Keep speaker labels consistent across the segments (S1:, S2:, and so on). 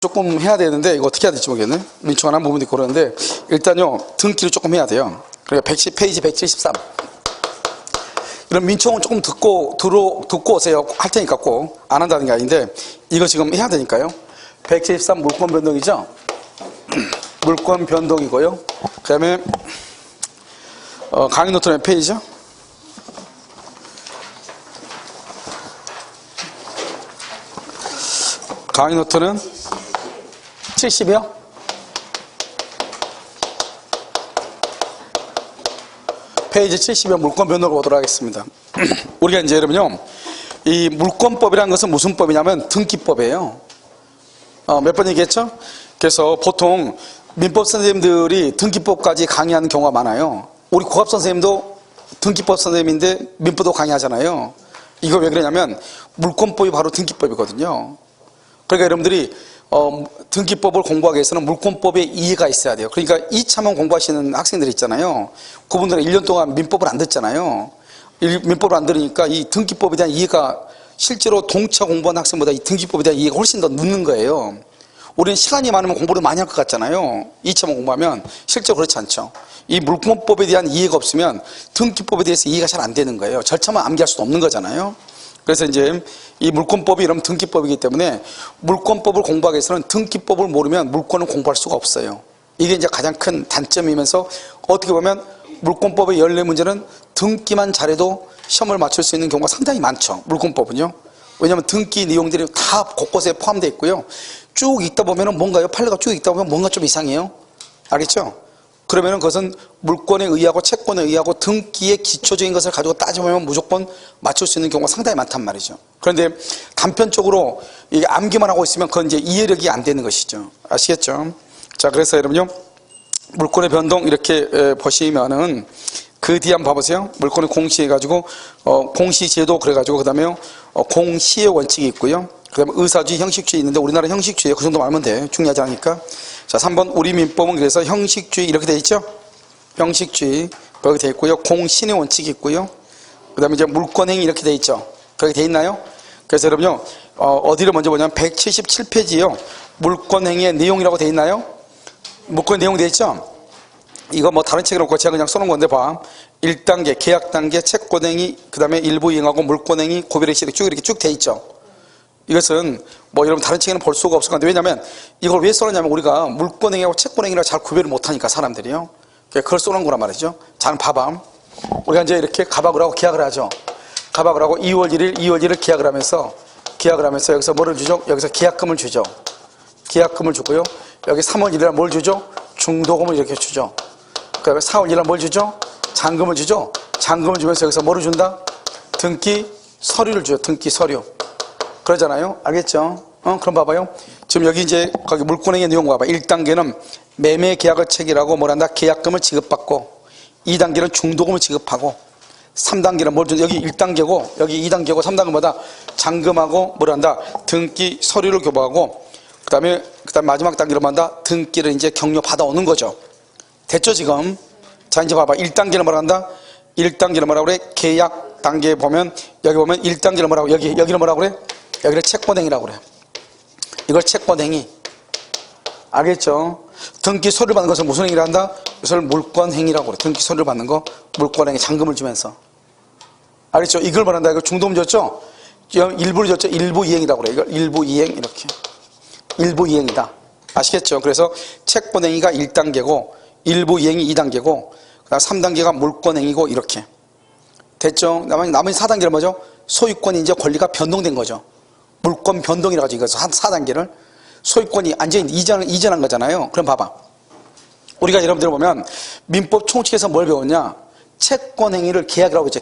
S1: 조금 해야 되는데 이거 어떻게 해야 될지 모르겠네. 민초가 한 부분도 있고 그러는데 일단요 등기를 조금 해야 돼요. 그러니까 페이지 173. 이런 민초는 조금 듣고 오세요. 할 테니까 꼭 안 한다는 게 아닌데 이거 지금 해야 되니까요. 173 물권 변동이죠. 물권 변동이고요. 그 다음에 강의 노트 몇 페이지죠? 강의 노트는 70이요? 페이지 70에 물권 변동을 보도록 하겠습니다. 우리가 이제 여러분요, 이 물권법이라는 것은 무슨 법이냐면 등기법이에요. 몇 번 얘기했죠? 그래서 보통 민법 선생님들이 등기법까지 강의하는 경우가 많아요. 우리 고급 선생님도 등기법 선생님인데 민법도 강의하잖아요. 이거 왜 그러냐면 물권법이 바로 등기법이거든요. 그러니까 여러분들이 등기법을 공부하기 위해서는 물권법에 이해가 있어야 돼요. 그러니까 2차만 공부하시는 학생들이 있잖아요. 그분들은 1년 동안 민법을 안 듣잖아요. 민법을 안 들으니까 이 등기법에 대한 이해가 실제로 동차 공부한 학생보다 이 등기법에 대한 이해가 훨씬 더 늦는 거예요. 우리는 시간이 많으면 공부를 많이 할 것 같잖아요. 2차만 공부하면 실제로 그렇지 않죠. 이 물권법에 대한 이해가 없으면 등기법에 대해서 이해가 잘 안 되는 거예요. 절차만 암기할 수도 없는 거잖아요. 그래서 이제 이 물권법이 이러면 등기법이기 때문에 물권법을 공부하기 위해서는 등기법을 모르면 물권을 공부할 수가 없어요. 이게 이제 가장 큰 단점이면서 어떻게 보면 물권법의 14문제는 등기만 잘해도 시험을 맞출 수 있는 경우가 상당히 많죠. 물권법은요. 왜냐하면 등기 내용들이 다 곳곳에 포함되어 있고요. 쭉 읽다 보면 뭔가요? 판례가 쭉 읽다 보면 뭔가 좀 이상해요. 알겠죠? 그러면은 그것은 물권에 의하고 채권에 의하고 등기의 기초적인 것을 가지고 따져보면 무조건 맞출 수 있는 경우가 상당히 많단 말이죠. 그런데 단편적으로 이게 암기만 하고 있으면 그건 이제 이해력이 안 되는 것이죠. 아시겠죠? 자, 그래서 여러분요, 물권의 변동 이렇게 보시면은 그 뒤에 한번 봐보세요. 물권을 공시해가지고 공시제도 그래가지고 그 다음에 공시의 원칙이 있고요. 그 다음에 의사주의, 형식주의 있는데 우리나라 형식주의 그 정도만 알면 돼. 중요하지 않으니까. 자, 3번 우리 민법은 그래서 형식주의 이렇게 돼 있죠. 형식주의 거기 돼 있고요. 공신의 원칙이 있고요. 그 다음에 이제 물권행위 이렇게 돼 있죠. 거기 돼 있나요? 그래서 여러분요, 어디를 먼저 보냐면 177페이지요. 물권행위의 내용이라고 돼 있나요? 물권 내용 돼 있죠. 이거 뭐 다른 책을 없고 제가 그냥 써놓은 건데 봐. 1단계 계약 단계 채권행위, 그 다음에 일부 이행하고 물권행위, 고별의 시력 쭉 이렇게 쭉 돼 있죠. 이것은 뭐 여러분 다른 책에는 볼 수가 없을 건데 왜냐하면 이걸 왜 써놨냐면 우리가 물권행위하고 채권행위를 잘 구별을 못하니까 사람들이요. 그걸 써놓은 거란 말이죠. 자, 봐봐. 우리가 이제 이렇게 가박을 하고 계약을 하죠. 가박을 하고 2월 1일 계약을 하면서 여기서 뭐를 주죠? 여기서 계약금을 주죠. 계약금을 주고요. 여기 3월 1일에 뭘 주죠? 중도금을 이렇게 주죠. 그 다음에 4월 1일에 뭘 주죠? 잔금을 주죠. 잔금을 주면서 여기서 뭐를 준다? 등기 서류를 줘요. 등기 서류. 그러잖아요. 알겠죠? 그럼 봐봐요. 지금 여기 이제 거기 물권행위 내용 봐봐. 1단계는 매매 계약을 체결하고 뭐란다? 계약금을 지급받고 2단계는 중도금을 지급하고 3단계는 뭘 준다? 여기 1단계고 여기 2단계고 3단계는 뭐다? 잔금하고 뭐란다? 등기 서류를 교부하고 그 다음에 마지막 단계로 뭐한다? 등기를 이제 격려 받아오는 거죠. 됐죠 지금? 자, 이제 봐봐. 1단계는 뭐라 한다? 1단계는 뭐라고 그래? 계약 단계에 보면 여기 보면 1단계는 뭐라고 여기는 뭐라고 그래? 여기를 채권행위라고 그래. 이걸 채권행위. 알겠죠? 등기 서류를 받는 것은 무슨 행위를 한다? 이것을 물권행위라고 그래. 등기 서류를 받는 거 물권행위 잔금을 주면서. 알겠죠? 이걸 말한다. 이거 중도금 줬죠? 일부를 줬죠? 일부 이행이라고 그래. 이걸 일부 이행 이렇게. 일부 이행이다. 아시겠죠? 그래서 채권행위가 1단계고 일부 이행이 2단계고 그다음 3단계가 물권행위고 이렇게. 됐죠? 나머지 4단계는 뭐죠? 소유권이 이제 권리가 변동된 거죠. 물권 변동이라고 하죠. 이것을 한 4단계를. 소유권이 완전히 이전한 거잖아요. 그럼 봐봐. 우리가 여러분들 보면 민법 총칙에서 뭘 배웠냐? 채권행위를 계약이라고 했죠.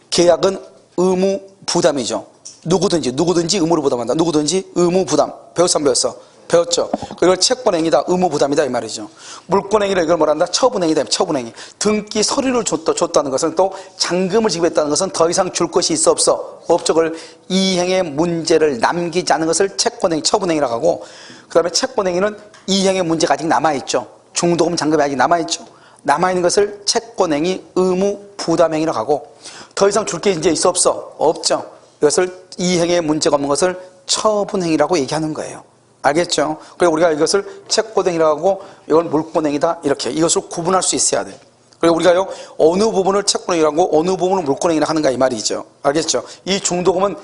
S1: 계약은 의무 부담이죠. 누구든지 의무로 부담한다. 누구든지 의무 부담. 배웠어 안 배웠어? 배웠죠. 이걸 채권행위다, 의무부담이다 이 말이죠. 물권행위를 이걸 뭐란다? 처분행위다. 처분행위. 등기 서류를 줬다는 것은 또 잔금을 지급했다는 것은 더 이상 줄 것이 있어 없어? 없죠. 그걸 이행의 문제를 남기지 않은 것을 채권행위, 처분행위라고 하고 그 다음에 채권행위는 이행의 문제가 아직 남아있죠. 중도금 잔금이 아직 남아있죠. 남아있는 것을 채권행위, 의무부담행위라고 하고 더 이상 줄 게 이제 있어 없어? 없죠. 이것을 이행의 문제가 없는 것을 처분행위라고 얘기하는 거예요. 알겠죠? 그리고 우리가 이것을 채권행위라고 하고 이건 물권행위다 이렇게 이것을 구분할 수 있어야 돼. 그리고 우리가요 어느 부분을 채권행위라고 어느 부분을 물권행위라 하는가 이 말이죠. 알겠죠? 이 중도금은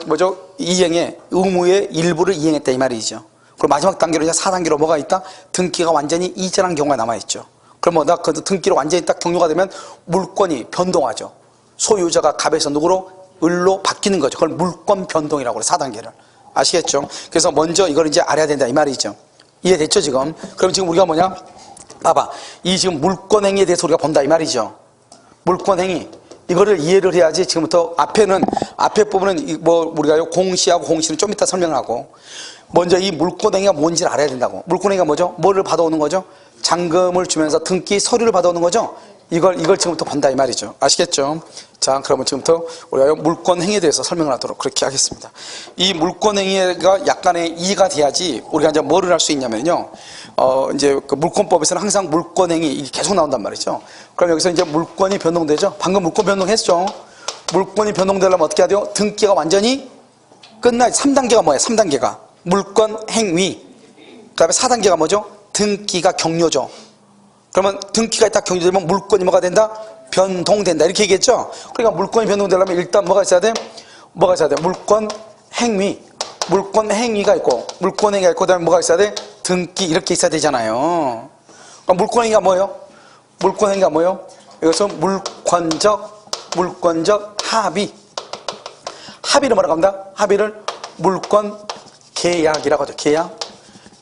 S1: 뭐죠? 이행의 의무의 일부를 이행했다 이 말이죠. 그리고 마지막 단계로 이제 4단계로 뭐가 있다? 등기가 완전히 이전한 경우가 남아있죠. 그럼 뭐다? 그 등기로 완전히 딱 종료가 되면 물권이 변동하죠. 소유자가 갑에서 누구로? 을로 바뀌는 거죠. 그걸 물권 변동이라고 그래 4단계를. 아시겠죠? 그래서 먼저 이걸 이제 알아야 된다 이 말이죠. 이해됐죠 지금? 그럼 지금 우리가 뭐냐? 봐봐. 이 지금 물권행위에 대해서 우리가 본다 이 말이죠. 물권행위. 이거를 이해를 해야지 지금부터 앞에 부분은 뭐 우리가 공시하고 공시는 좀 이따 설명하고 먼저 이 물권행위가 뭔지를 알아야 된다고. 물권행위가 뭐죠? 뭐를 받아오는 거죠? 잔금을 주면서 등기 서류를 받아오는 거죠? 이걸 지금부터 본다 이 말이죠. 아시겠죠? 자, 그러면 지금부터 우리가 물권행위에 대해서 설명을 하도록 그렇게 하겠습니다. 이 물권행위가 약간의 이해가 돼야지 우리가 이제 뭐를 할 수 있냐면요. 이제 그 물권법에서는 항상 물권행위 이게 계속 나온단 말이죠. 그럼 여기서 이제 물권이 변동되죠. 방금 물권 변동했죠. 물권이 변동되려면 어떻게 해야 돼요? 등기가 완전히 끝나야지. 3단계가 뭐예요? 3단계가 물권행위. 그 다음에 4단계가 뭐죠? 등기가 격려죠. 그러면 등기가 딱 격려되면 물권이 뭐가 된다? 변동된다 이렇게 얘기했죠. 그러니까 물권이 변동되려면 일단 뭐가 있어야 돼? 뭐가 있어야 돼? 물권행위. 물권행위가 있고 물권행위가 있고 그다음에 뭐가 있어야 돼? 등기 이렇게 있어야 되잖아요. 그럼 물권행위가 뭐예요? 물권행위가 뭐예요? 이것은 물권적 합의. 합의를 뭐라고 합니다? 합의를 물권 계약이라고 하죠.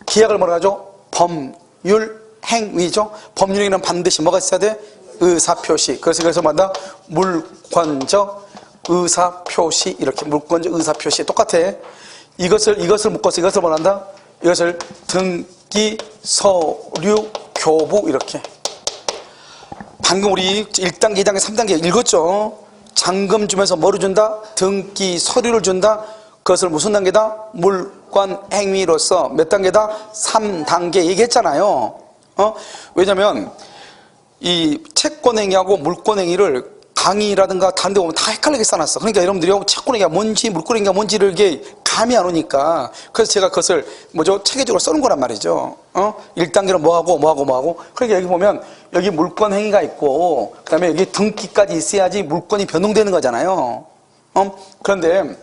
S1: 계약을 뭐라고 하죠? 법률행위죠. 법률행위는 반드시 뭐가 있어야 돼? 의사표시. 그래서 뭐다? 물권적 의사표시. 이렇게 물권적 의사표시 똑같아. 이것을 묶어서 이것을 뭐란다? 이것을 등기 서류 교부 이렇게. 방금 우리 1단계, 2단계, 3단계 읽었죠? 잔금 주면서 뭐를 준다? 등기 서류를 준다. 그것을 무슨 단계다? 물권행위로서 몇 단계다? 3단계 얘기했잖아요. 왜냐면 이 채권행위하고 물권행위를 강의라든가 다른 데 보면 다 헷갈리게 써놨어. 그러니까 여러분들이 채권행위가 뭔지 물권행위가 뭔지를 이게 감이 안 오니까 그래서 제가 그것을 뭐죠? 체계적으로 써놓은 거란 말이죠. 1단계는 뭐하고 그러니까 여기 보면 여기 물권행위가 있고 그 다음에 여기 등기까지 있어야지 물권이 변동되는 거잖아요. 그런데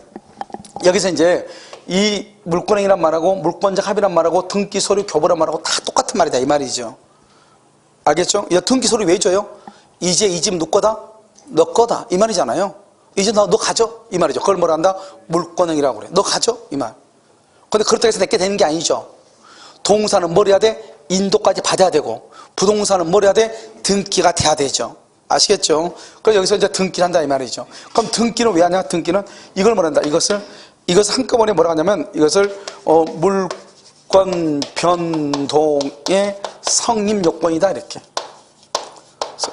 S1: 여기서 이제 이 물권행위란 말하고 물권적 합의란 말하고 등기 서류 교부란 말하고 다 똑같은 말이다 이 말이죠. 알겠죠? 등기 서류 왜 줘요? 이제 이 집 누 거다? 너 거다 이 말이잖아요. 이제 너 가져 이 말이죠. 그걸 뭐라 한다? 물권행위라고 그래. 너 가져 이 말. 근데 그렇다고 해서 내게 되는 게 아니죠. 동사는 뭘 해야 돼? 인도까지 받아야 되고 부동산은 뭘 해야 돼? 등기가 돼야 되죠. 아시겠죠? 그래서 여기서 이제 등기를 한다 이 말이죠. 그럼 등기는 왜 하냐? 등기는 이걸 뭐라 한다? 이것을 한꺼번에 뭐라 하냐면 이것을 물권 변동의 성립 요건이다 이렇게.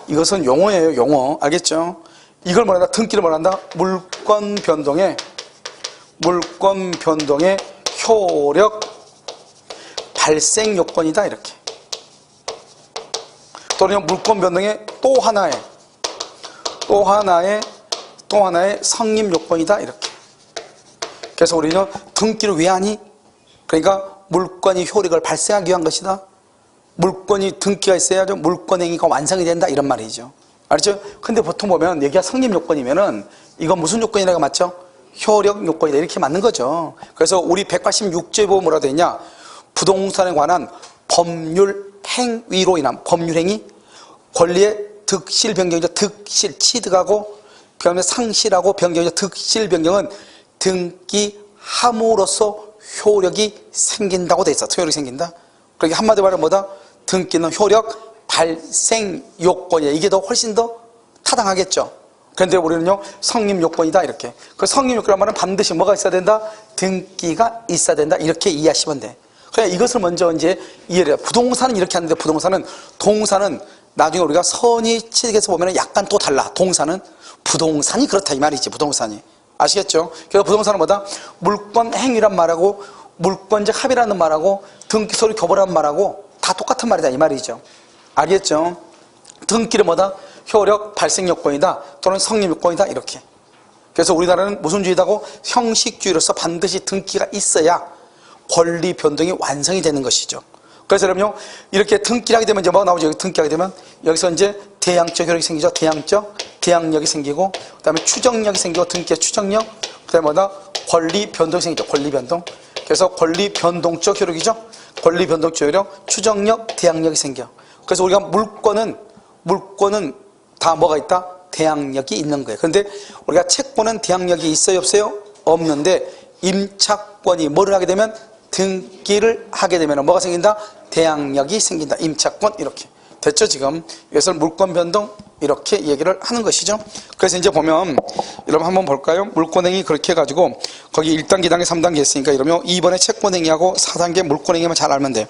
S1: 이것은 용어예요, 용어. 알겠죠? 이걸 뭐라 한다? 등기를 뭐라 한다? 물권 변동의 효력 발생 요건이다 이렇게. 또는 물권 변동의 또 하나의 성립 요건이다 이렇게. 그래서 우리는 등기를 왜 하니? 그러니까 물권이 효력을 발생하기 위한 것이다. 물권이 등기가 있어야죠. 물권행위가 완성이 된다 이런 말이죠. 알죠? 근데 보통 보면 여기가 성립 요건이면은 이건 무슨 요건이라고 맞죠? 효력 요건이다 이렇게 맞는 거죠. 그래서 우리 186조에 보면 뭐라 되어 있냐? 부동산에 관한 법률 행위로 인한 법률행위 권리의 득실 변경이죠. 득실 취득하고 그다음에 상실하고 변경이죠. 득실 변경은 등기함으로써 효력이 생긴다고 돼 있어. 효력이 생긴다. 그러니까 한마디로 말하면 뭐다? 등기는 효력 발생 요건이야. 이게 더 훨씬 더 타당하겠죠. 그런데 우리는요 성립 요건이다 이렇게. 그 성립 요건이란 말은 반드시 뭐가 있어야 된다? 등기가 있어야 된다 이렇게 이해하시면 돼. 그냥 이것을 먼저 이제 이해를 해요. 부동산은 이렇게 하는데 동사는 나중에 우리가 선의 취득에서 보면 약간 또 달라. 부동산이 그렇다 이 말이지. 부동산이 아시겠죠? 그래서 부동산은 뭐다? 물권 행위란 말하고 물권적 합의라는 말하고 등기 서류 교부라는 말하고 다 똑같은 말이다 이 말이죠. 알겠죠? 등기는 뭐다? 효력 발생 요건이다 또는 성립 요건이다 이렇게. 그래서 우리나라는 무슨 주의다고? 형식주의로서 반드시 등기가 있어야 권리 변동이 완성이 되는 것이죠. 그래서 여러분요, 이렇게 등기를 하게 되면 이제 뭐가 나오죠? 등기하게 되면 여기서 이제 대항적 효력이 생기죠. 대항력이 생기고, 그 다음에 추정력이 생기고, 등기의 추정력, 그 다음에 뭐다? 권리 변동이 생기죠. 권리 변동. 그래서 권리 변동적 효력이죠. 권리 변동적 효력, 추정력, 대항력이 생겨. 그래서 우리가 물권은 다 뭐가 있다? 대항력이 있는 거예요. 그런데 우리가 채권은 대항력이 있어요, 없어요? 없는데 임차권이 뭐를 하게 되면 등기를 하게 되면 뭐가 생긴다? 대항력이 생긴다. 임차권 이렇게 됐죠 지금. 이것을 물권 변동 이렇게 얘기를 하는 것이죠. 그래서 이제 보면 여러분 한번 볼까요? 물권행위 그렇게 해가지고 거기 1단계, 2단계, 3단계 했으니까 이러면 2번에 채권행위하고 4단계 물권행위만 잘 알면 돼.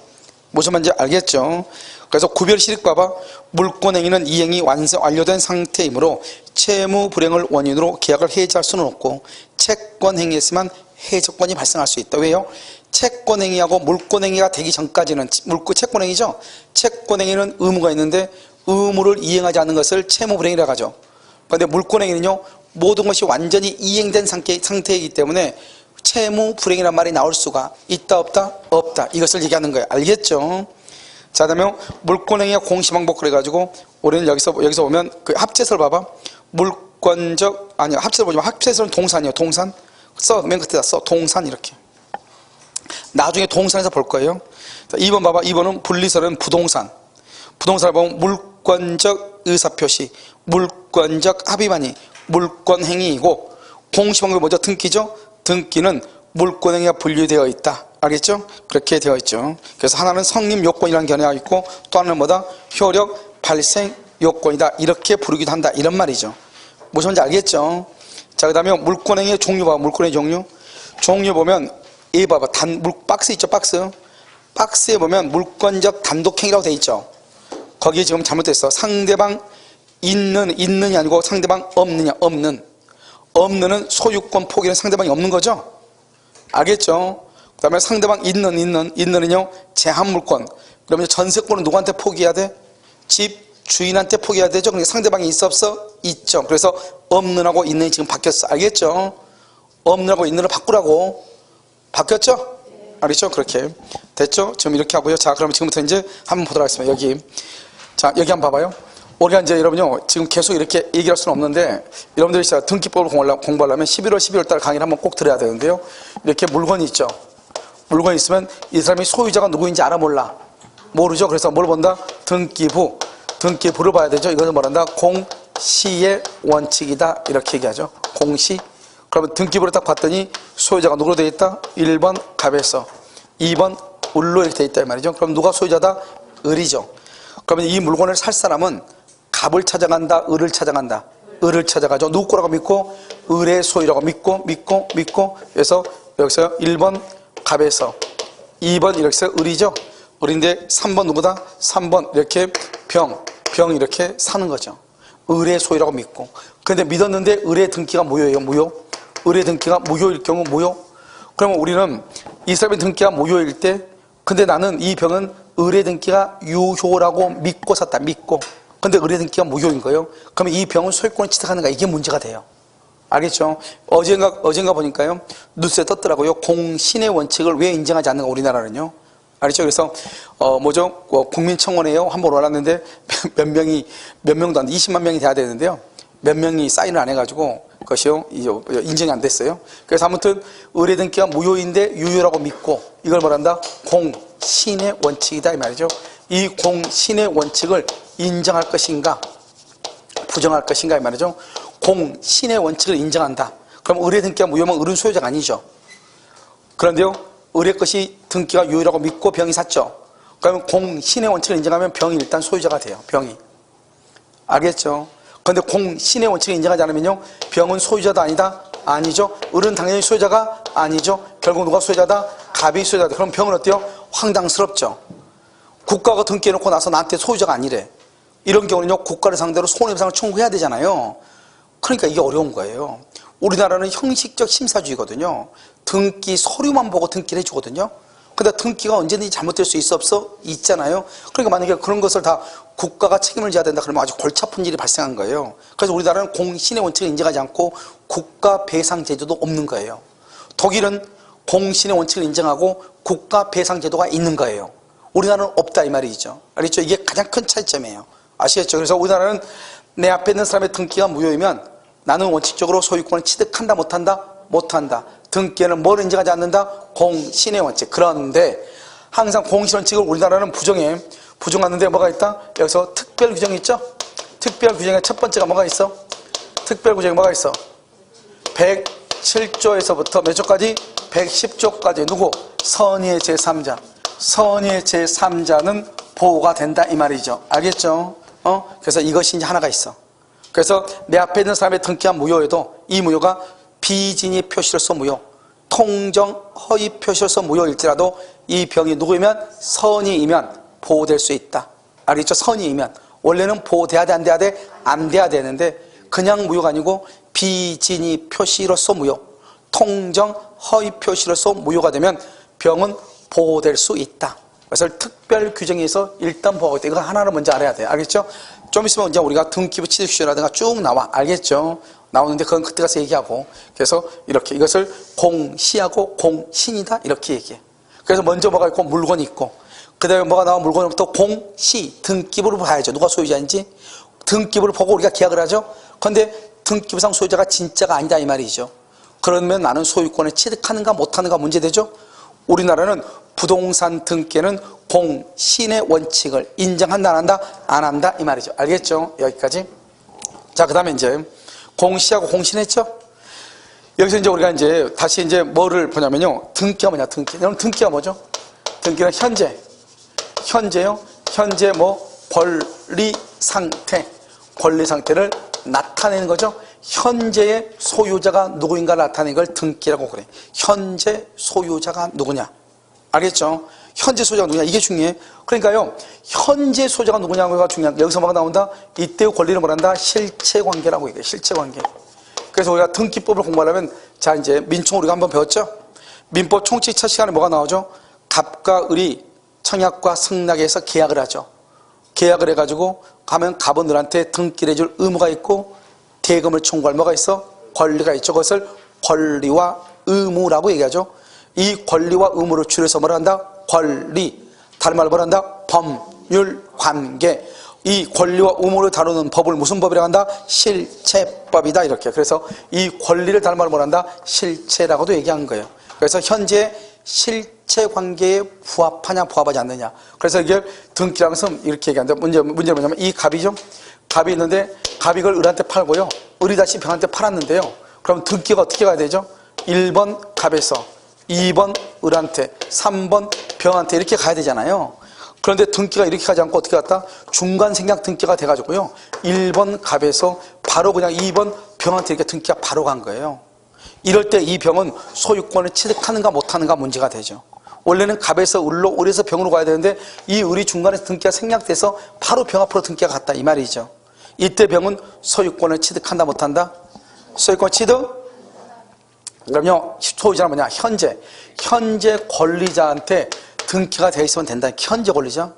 S1: 무슨 말인지 알겠죠? 그래서 구별 실익 봐봐. 물권행위는 이행이 완료된 상태이므로 채무 불행을 원인으로 계약을 해지할 수는 없고 채권행위했으면 해저권이 발생할 수 있다. 왜요? 채권행위하고 물권행위가 되기 전까지는 채권행위죠. 채권행위는 의무가 있는데 의무를 이행하지 않는 것을 채무불행이라고 하죠. 그런데 물권행위는요, 모든 것이 완전히 이행된 상태이기 때문에 채무불행이란 말이 나올 수가 있다 없다? 없다. 이것을 얘기하는 거예요. 알겠죠? 자, 그다음에 물권행위와 공시방법 그래가지고 우리는 여기서 보면 그 합체설 봐봐. 물권적 아니야, 합체설 보지 마. 합체설은 동산이에요. 동산. 써, 맨 끝에다 써. 동산 이렇게. 나중에 동산에서 볼 거예요. 자, 2번 봐봐. 2번은 분리설은 부동산. 부동산을 보면 물권적 의사표시, 물권적 합의만이 물권행위이고, 공시방법이 뭐죠? 등기죠? 등기는 물권행위가 분류되어 있다. 알겠죠? 그렇게 되어 있죠. 그래서 하나는 성립 요건이라는 견해가 있고, 또 하나는 뭐다? 효력 발생 요건이다. 이렇게 부르기도 한다. 이런 말이죠. 무슨 말인지 알겠죠? 자, 그 다음에 물권행위의 종류 봐봐. 물권행위 종류 보면 이 봐봐. 박스 있죠? 박스에 보면 물권적 단독행위라고 되어 있죠. 거기에 지금 잘못됐어. 상대방 있느냐 아니고 상대방 없느냐. 없는은 소유권 포기는 상대방이 없는 거죠. 알겠죠? 그 다음에 상대방 있는은요 제한물권. 그러면 전세권은 누구한테 포기해야 돼? 집 주인한테 포기해야 되죠. 그러니까 상대방이 있어 없어? 있죠. 그래서 없는하고 있는이 지금 바뀌었어. 알겠죠? 없는하고 있는을 바꾸라고. 바뀌었죠? 알겠죠? 그렇게 됐죠? 지금 이렇게 하고요. 자, 그러면 지금부터 이제 한번 보도록 하겠습니다. 여기 한번 봐봐요. 우리가 이제 여러분요, 지금 계속 이렇게 얘기할 수는 없는데, 여러분들이 진짜 등기법을 공부하려면 11월, 12월 달 강의를 한번 꼭 들어야 되는데요. 이렇게 물건이 있죠. 물건이 있으면 이 사람이 소유자가 누구인지 알아 몰라? 모르죠. 그래서 뭘 본다? 등기부를 봐야 되죠. 이것은 뭐란다? 공시의 원칙이다. 이렇게 얘기하죠. 공시. 그러면 등기부를 딱 봤더니 소유자가 누구로 되어 있다? 1번 갑에서, 2번 을로 이렇게 되어 있다 이 말이죠. 그럼 누가 소유자다? 을이죠. 그러면 이 물건을 살 사람은 갑을 찾아간다, 을을 찾아간다. 을을 찾아가죠. 누구 거라고 믿고? 을의 소유라고 믿고. 그래서 여기서 1번 갑에서, 2번 이렇게 해서 을이죠. 을인데 3번 누구다? 3번 이렇게 병 이렇게 사는 거죠. 을의 소유라고 믿고. 근데 믿었는데 을의 등기가 무효예요. 무효. 을의 등기가 무효일 경우 무효. 그러면 우리는 이 사람의 등기가 무효일 때, 근데 나는 이 병은 을의 등기가 유효라고 믿고 샀다. 근데 을의 등기가 무효인 거예요. 그러면 이 병은 소유권을 취득하는가? 이게 문제가 돼요. 알겠죠? 어젠가 보니까요, 뉴스에 떴더라고요. 공신의 원칙을 왜 인정하지 않는가, 우리나라는요. 알겠죠? 그래서 국민청원에요 한번 올랐는데 몇 명도 안 돼, 20만 명이 돼야 되는데요, 몇 명이 사인을 안 해가지고 그것이요 인정이 안 됐어요. 그래서 아무튼 을의 등기가 무효인데 유효라고 믿고, 이걸 뭐란다? 공신의 원칙이다 이 말이죠. 이 공신의 원칙을 인정할 것인가 부정할 것인가 이 말이죠. 공신의 원칙을 인정한다. 그럼 을의 등기가 무효면 을은 소유자가 아니죠. 그런데요, 을의 것이 등기가 유효라고 믿고 병이 샀죠. 그러면 공신의 원칙을 인정하면 병이 일단 소유자가 돼요. 병이. 알겠죠? 그런데 공신의 원칙을 인정하지 않으면요, 병은 소유자도 아니다? 아니죠. 을은 당연히 소유자가 아니죠. 결국 누가 소유자다? 갑이 소유자다. 그럼 병은 어때요? 황당스럽죠. 국가가 등기해놓고 나서 나한테 소유자가 아니래. 이런 경우는요, 국가를 상대로 손해배상을 청구해야 되잖아요. 그러니까 이게 어려운 거예요. 우리나라는 형식적 심사주의거든요. 등기 서류만 보고 등기를 해주거든요. 근데 등기가 언제든지 잘못될 수 있어 없어? 있잖아요. 그러니까 만약에 그런 것을 다 국가가 책임을 져야 된다 그러면 아주 골치 아픈 일이 발생한 거예요. 그래서 우리나라는 공신의 원칙을 인정하지 않고 국가 배상 제도도 없는 거예요. 독일은 공신의 원칙을 인정하고 국가 배상 제도가 있는 거예요. 우리나라는 없다 이 말이죠. 알겠죠? 이게 가장 큰 차이점이에요. 아시겠죠? 그래서 우리나라는 내 앞에 있는 사람의 등기가 무효이면 나는 원칙적으로 소유권을 취득한다 못한다? 못한다. 등기에는 뭘 인정하지 않는다? 공신의 원칙. 그런데 항상 공신 원칙을 우리나라는 부정해. 부정하는데 뭐가 있다? 여기서 특별 규정이 있죠? 특별 규정의 첫 번째가 뭐가 있어? 특별 규정이 뭐가 있어? 107조에서부터 몇 조까지? 110조까지. 누구? 선의의 제3자. 선의의 제3자는 보호가 된다 이 말이죠. 알겠죠? 그래서 이것이 이제 하나가 있어. 그래서 내 앞에 있는 사람의 등기한 무효에도 이 무효가 비진이 표시로서 무효, 통정 허위 표시로서 무효일지라도 이 병이 누구이면 선의이면 보호될 수 있다. 알겠죠? 선의이면. 원래는 보호돼야 돼, 안 돼야 돼? 안 돼야 되는데 그냥 무효가 아니고 비진이 표시로서 무효, 통정 허위 표시로서 무효가 되면 병은 보호될 수 있다. 그래서 특별 규정에서 일단 보호가 돼. 이거 하나를 먼저 알아야 돼. 알겠죠? 좀 있으면 이제 우리가 등기부 취득시효라든가 쭉 나와. 알겠죠? 나오는데 그건 그때 가서 얘기하고. 그래서 이렇게 이것을 공시하고 공신이다 이렇게 얘기해. 그래서 먼저 뭐가 있고 물건이 있고 그 다음에 뭐가 나와 물건부터 공시 등기부를 봐야죠. 누가 소유자인지 등기부를 보고 우리가 계약을 하죠. 그런데 등기부상 소유자가 진짜가 아니다 이 말이죠. 그러면 나는 소유권을 취득하는가 못하는가 문제되죠. 우리나라는 부동산 등기에는 공신의 원칙을 인정한다 안 한다? 안 한다 이 말이죠. 알겠죠? 여기까지. 자, 그 다음에 이제 공시하고 공신했죠? 여기서 이제 우리가 이제 다시 이제 뭐를 보냐면요. 등기가 뭐냐, 등기. 여러분 등기가 뭐죠? 등기는 현재요. 현재 뭐 권리 상태, 권리 상태를 나타내는 거죠. 현재의 소유자가 누구인가 나타내는 걸 등기라고 그래. 현재 소유자가 누구냐. 알겠죠? 현재 소유자가 누구냐. 이게 중요해. 그러니까요. 현재 소유자가 누구냐가 중요한. 여기서 뭐가 나온다? 이때의 권리를 뭐란다? 실체관계라고 얘기해. 실체관계. 그래서 우리가 등기법을 공부하려면 자 이제 민총 우리가 한번 배웠죠? 민법 총칙 첫 시간에 뭐가 나오죠? 갑과 을이 청약과 승낙에서 계약을 하죠. 계약을 해가지고 가면 갑은 을한테 등기를 해줄 의무가 있고 대금을 청구할 뭐가 있어? 권리가 있죠. 그것을 권리와 의무라고 얘기하죠. 이 권리와 의무를 줄여서 뭐라 한다? 권리. 다른 말로 뭐라 한다? 법률 관계. 이 권리와 의무를 다루는 법을 무슨 법이라고 한다? 실체법이다 이렇게. 그래서 이 권리를 다른 말로 뭐라 한다? 실체라고도 얘기한 거예요. 그래서 현재 실체관계에 부합하냐 부합하지 않느냐. 그래서 이게 등기라는 것은 이렇게 얘기한다. 문제는 뭐냐면 이 갑이죠. 갑이 있는데 갑이 이걸 을한테 팔고요. 을이 다시 병한테 팔았는데요. 그럼 등기가 어떻게 가야 되죠? 1번 갑에서 2번 을한테 3번 병한테 이렇게 가야 되잖아요. 그런데 등기가 이렇게 가지 않고 어떻게 갔다? 중간 생략 등기가 돼가지고요. 1번 갑에서 바로 그냥 2번 병한테 이렇게 등기가 바로 간 거예요. 이럴 때 이 병은 소유권을 취득하는가 못하는가 문제가 되죠. 원래는 갑에서 을로, 을에서 병으로 가야 되는데 이 을이 중간에서 등기가 생략돼서 바로 병 앞으로 등기가 갔다 이 말이죠. 이때 병은 소유권을 취득한다 못한다? 소유권 취득? 그럼요. 소유자는 뭐냐? 현재 권리자한테 등기가 되어 있으면 된다. 현재 권리자.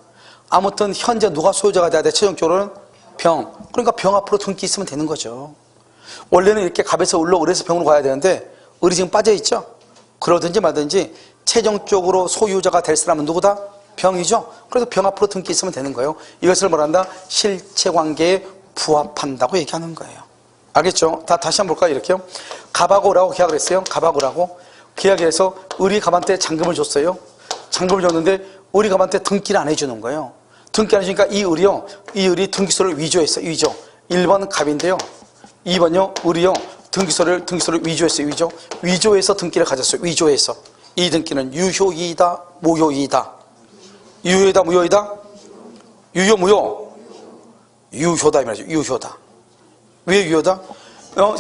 S1: 아무튼 현재 누가 소유자가 돼야 돼? 최종적으로는 병. 그러니까 병 앞으로 등기 있으면 되는 거죠. 원래는 이렇게 갑에서 을로, 을에서 병으로 가야 되는데 을이 지금 빠져있죠. 그러든지 말든지 최종적으로 소유자가 될 사람은 누구다? 병이죠. 그래서 병 앞으로 등기 있으면 되는 거예요. 이것을 뭐란다? 실체관계에 부합한다고 얘기하는 거예요. 알겠죠? 다시 한번 볼까요? 이렇게요. 갑하고 을하고 계약을 했어요. 갑하고 을하고 계약해서 을이 갑한테 잔금을 줬어요. 잔금을 줬는데 을이 갑한테 등기를 안 해주는 거예요. 등기 안 해주니까 이 을이 등기소를 위조했어요. 위조. 1번 갑인데요. 2번요. 을이요. 등기소를 위조했어요. 위조해서 등기를 가졌어요. 위조해서. 이 등기는 유효이다, 무효이다. 유효이다, 무효이다? 유효, 무효? 유효다 이 말이죠. 유효다. 왜 유효다?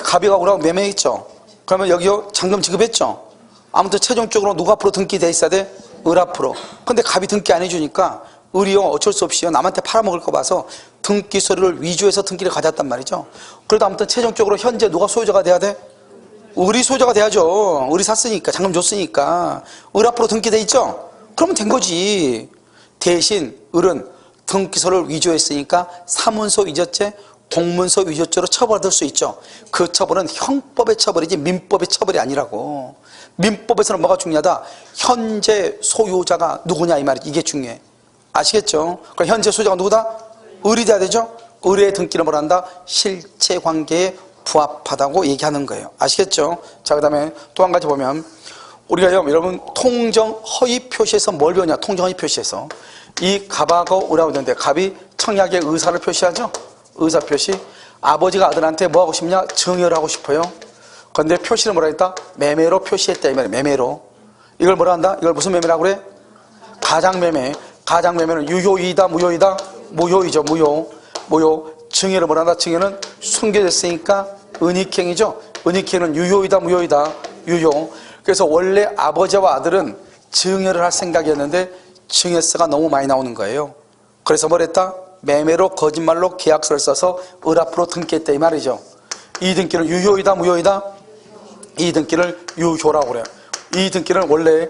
S1: 갑이 가고 을하고 매매했죠. 그러면 여기요 잔금 지급했죠. 아무튼 최종적으로 누가 앞으로 등기돼 있어야 돼? 을 앞으로. 근데 갑이 등기 안 해주니까 을이요 어쩔 수 없이요 남한테 팔아먹을 거 봐서 등기 서류를 위조해서 등기를 가졌단 말이죠. 그래도 아무튼 최종적으로 현재 누가 소유자가 돼야 돼? 을이 소유자가 돼야죠. 을이 샀으니까, 잔금 줬으니까. 을 앞으로 등기돼 있죠? 그러면 된 거지. 대신 을은 등기소를 위조했으니까 사문서 위조죄, 공문서 위조죄로 처벌받을 수 있죠. 그 처벌은 형법의 처벌이지 민법의 처벌이 아니라고. 민법에서는 뭐가 중요하다? 현재 소유자가 누구냐 이 말이 이게 중요해. 아시겠죠? 그러니까 현재 소유자가 누구다? 을이 돼야 되죠? 을의 등기를 뭐라 한다? 실체 관계에 부합하다고 얘기하는 거예요. 아시겠죠? 자, 그 다음에 또 한 가지 보면 우리가 여러분 통정 허위 표시에서 뭘 배우냐? 통정 허위 표시에서 이 갑하고 을하고 있는데 갑이 청약의 의사를 표시하죠? 의사 표시. 아버지가 아들한테 뭐 하고 싶냐? 증여를 하고 싶어요. 그런데 표시를 뭐라 했다? 매매로 표시했다 이 말이에요. 매매로. 이걸 뭐라 한다? 이걸 무슨 매매라고 그래? 가장매매. 가장매매는 유효이다 무효이다? 무효이죠. 무효. 증여를 뭐라 한다? 증여는 숨겨졌으니까 은닉행이죠. 은닉행은 유효이다 무효이다? 유효. 그래서 원래 아버지와 아들은 증여를 할 생각이었는데 증여세가 너무 많이 나오는 거예요. 그래서 뭘 했다? 매매로 거짓말로 계약서를 써서 을 앞으로 등기했다 이 말이죠. 이 등기는 유효이다 무효이다? 이 등기를 유효라고 그래요. 이 등기는 원래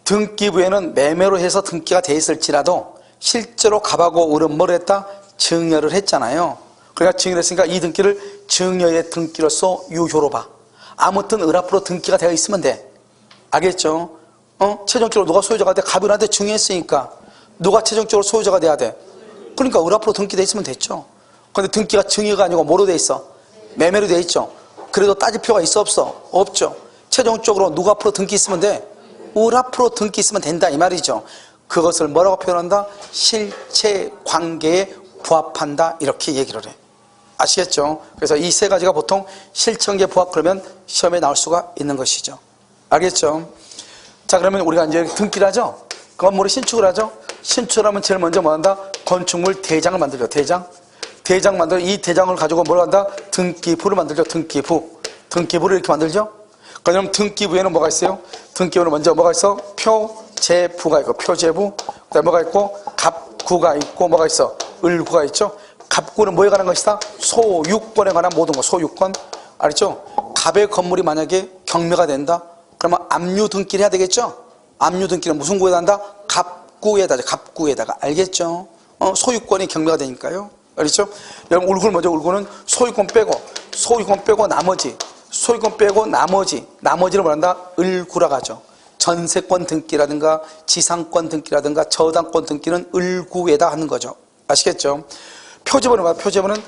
S1: 등기부에는 매매로 해서 등기가 돼 있을지라도 실제로 갑하고 을은 뭘 했다? 증여를 했잖아요. 그러니까 증여를 했으니까 이 등기를 증여의 등기로서 유효로 봐. 아무튼 을 앞으로 등기가 되어 있으면 돼. 알겠죠? 최종적으로 누가 소유자가 돼? 갑이 을한테 증여했으니까 누가 최종적으로 소유자가 돼야 돼? 그러니까 을 앞으로 등기돼 있으면 됐죠. 그런데 등기가 증여가 아니고 뭐로 돼 있어? 매매로 돼 있죠. 그래도 따질 필요가 있어 없어? 없죠. 최종적으로 누가 앞으로 등기 있으면 돼? 을 앞으로 등기 있으면 된다 이 말이죠. 그것을 뭐라고 표현한다? 실체 관계에 부합한다 이렇게 얘기를 해. 아시겠죠? 그래서 이 세 가지가 보통 실체 관계에 부합 그러면 시험에 나올 수가 있는 것이죠. 알겠죠? 자, 그러면 우리가 이제 등기를 하죠? 건물을 신축을 하죠? 신축하면 제일 먼저 뭐 한다? 건축물 대장을 만들죠. 대장 만들어 이 대장을 가지고 뭘 한다? 등기부를 만들죠. 등기부를 이렇게 만들죠. 그럼 등기부에는 뭐가 있어요? 등기부는 먼저 뭐가 있어? 표제부가 있고 표제부. 그다음에 뭐가 있고? 갑구가 있고 뭐가 있어? 을구가 있죠. 갑구는 뭐에 관한 것이다? 소유권에 관한 모든 것. 소유권. 알았죠? 갑의 건물이 만약에 경매가 된다. 그러면 압류 등기를 해야 되겠죠? 압류 등기는 무슨 구에다 한다? 갑구에다가. 알겠죠? 소유권이 경매가 되니까요. 알겠죠? 여러분 을구는 뭐죠? 을구는 소유권 빼고 나머지를 뭐란다? 을구라고 하죠. 전세권 등기라든가 지상권 등기라든가 저당권 등기는 을구에다 하는 거죠. 아시겠죠? 표제부는 뭐야? 표제부는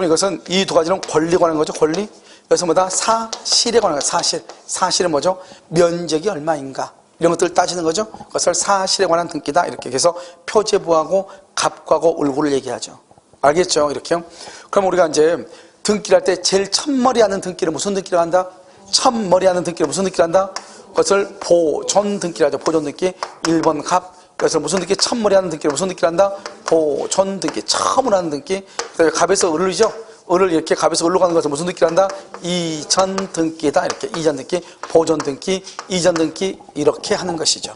S1: 이것은 이 두 가지는 권리에 관한 거죠. 권리. 여기서 뭐다? 사실에 관한 거죠. 사실은 뭐죠? 면적이 얼마인가 이런 것들을 따지는 거죠. 그것을 사실에 관한 등기다 이렇게 해서 표제부하고 갑구하고 을구를 얘기하죠. 알겠죠? 이렇게요. 그럼 우리가 이제 등기를 할 때 제일 첫머리 하는 등기를 무슨 등기를 한다? 첫머리 하는 등기를 무슨 등기를 한다? 그것을 보존 등기를 하죠. 보존 등기. 1번 갑. 그래서 무슨 등기? 첫머리 하는 등기를 무슨 등기를 한다? 보존 등기. 처음으로 하는 등기. 그다음에 갑에서 을이죠. 을을 이렇게 갑에서 을로 가는 것은 무슨 등기를 한다? 이전 등기다. 이렇게 이전 등기, 보존 등기, 이전 등기 이렇게 하는 것이죠.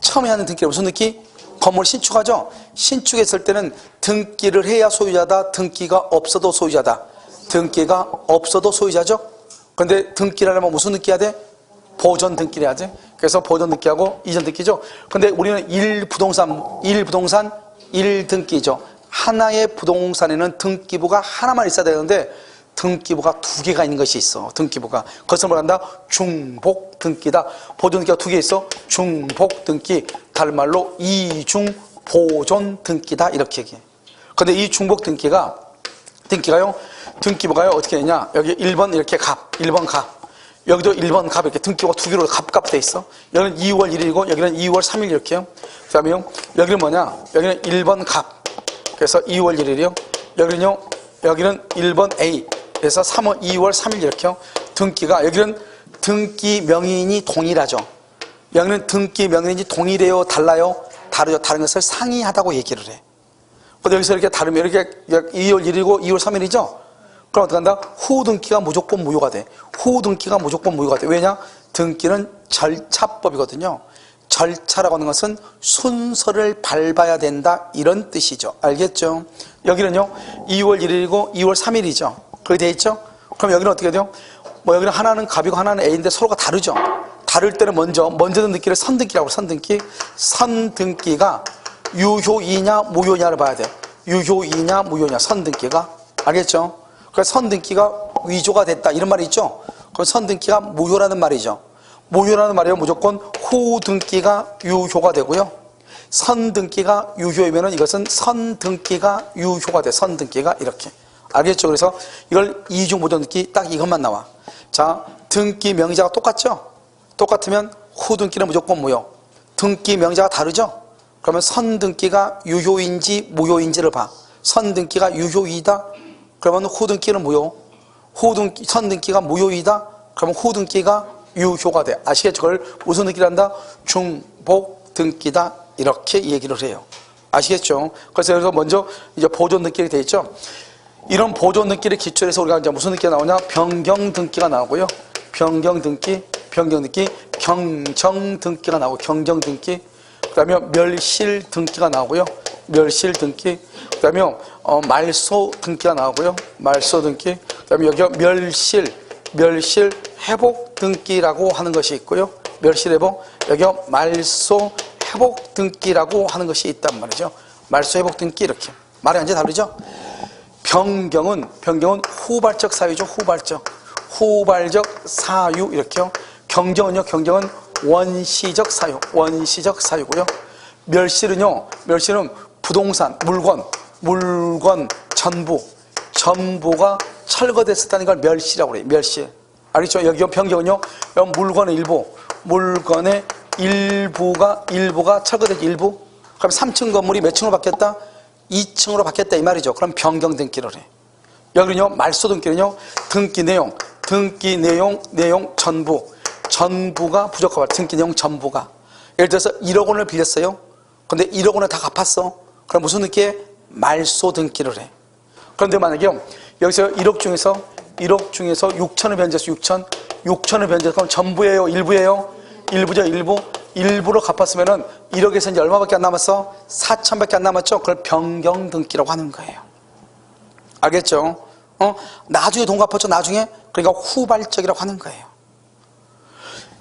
S1: 처음에 하는 등기를 무슨 등기? 건물 신축하죠. 신축했을 때는 등기를 해야 소유자다. 등기가 없어도 소유자다. 등기가 없어도 소유자죠. 그런데 등기를 하려면 무슨 등기 해야 돼? 보존 등기를 해야 돼. 그래서 보존 등기하고 이전 등기죠. 그런데 우리는 1부동산 1등기죠. 하나의 부동산에는 등기부가 하나만 있어야 되는데 등기부가 두 개가 있는 것이 있어. 등기부가. 그것을 뭐란다? 중복 등기다. 보존 등기가 두 개 있어. 중복 등기. 다른 말로 이중 보존 등기다. 이렇게 얘기해. 그런데 이 중복 등기가요. 등기부가요. 어떻게 되냐? 여기 1번 이렇게 갑. 1번 갑. 여기도 1번 갑. 이렇게 등기부가 두 개로 갑 돼 있어. 여기는 2월 1일이고 여기는 2월 3일 이렇게요. 그 다음에 여기는 뭐냐? 여기는 1번 갑. 그래서 2월 1일이요. 여기는 1번 A. 그래서 2월 3일 이렇게요. 등기가 여기는 등기 명인이 동일하죠. 여기는 등기 명인이 동일해요, 달라요? 다르죠. 다른 것을 상이하다고 얘기를 해. 근데 여기서 이렇게 다르면 이렇게 2월 1일이고 2월 3일이죠. 그럼 어떻게 한다? 후 등기가 무조건 무효가 돼. 후 등기가 무조건 무효가 돼. 왜냐? 등기는 절차법이거든요. 절차라고 하는 것은 순서를 밟아야 된다 이런 뜻이죠. 알겠죠? 여기는요 2월 1일이고 2월 3일이죠. 그렇게 돼 있죠? 그럼 여기는 어떻게 돼요? 뭐 여기는 하나는 갑이고 하나는 A인데 서로가 다르죠. 다를 때는 먼저 등기를 선등기라고 선등기. 선등기가 유효이냐 무효냐를 봐야 돼. 유효이냐 무효냐 선등기가. 알겠죠? 그래서 선등기가 위조가 됐다 이런 말이 있죠. 그럼 선등기가 무효라는 말이죠. 무효라는 말이요 무조건 후등기가 유효가 되고요. 선등기가 유효이면은 이것은 선등기가 유효가 돼. 선등기가 이렇게. 알겠죠? 그래서 이걸 이중 보존등기 딱 이것만 나와. 자, 등기 명의자가 똑같죠? 똑같으면 후등기는 무조건 무효. 등기 명의자가 다르죠? 그러면 선등기가 유효인지 무효인지를 봐. 선등기가 유효이다? 그러면 후등기는 무효. 선등기가 무효이다? 그러면 후등기가 유효가 돼. 아시겠죠? 그걸 무슨 등기를 한다? 중복등기다. 이렇게 얘기를 해요. 아시겠죠? 그래서 먼저 이제 보존등기가 되어 있죠? 이런 보존등기를 기초로 해서 우리가 이제 무슨 등기가 나오냐? 변경등기가 나오고요. 변경등기, 경정등기가 나오고, 경정등기. 그 다음에 멸실등기가 나오고요. 멸실등기. 그 다음에 말소등기가 나오고요. 말소등기. 그 다음에 여기 멸실회복등기라고 하는 것이 있고요. 멸실회복. 여기 말소회복등기라고 하는 것이 있단 말이죠. 말소회복등기 이렇게. 말이 완전히 다르죠? 변경은 후발적 사유죠. 후발적 사유 이렇게요. 경정은요. 경정은 원시적 사유고요. 멸실은 부동산, 물건 전부가 철거됐었다는 걸 멸실이라고 그래요. 멸실. 알겠죠? 여기 변경은요. 물건의 일부가 철거된 일부. 그럼 3층 건물이 몇 층으로 바뀌었다? 2층으로 바뀌었다 이 말이죠. 그럼 변경등기를 해. 여기는요. 말소등기는요. 등기 내용 전부가 부족하고 등기 내용 전부가. 예를 들어서 1억 원을 빌렸어요. 근데 1억 원을 다 갚았어. 그럼 무슨 등기에? 말소등기를 해. 그런데 만약에 여기서 1억 중에서 6천을 변제해서 6천을 변제해서 그럼 전부예요? 일부예요? 일부죠. 일부로 갚았으면은 1억에서 이제 얼마밖에 안 남았어? 4천밖에 안 남았죠? 그걸 변경등기라고 하는 거예요. 알겠죠? 나중에 돈 갚았죠? 나중에? 그러니까 후발적이라고 하는 거예요.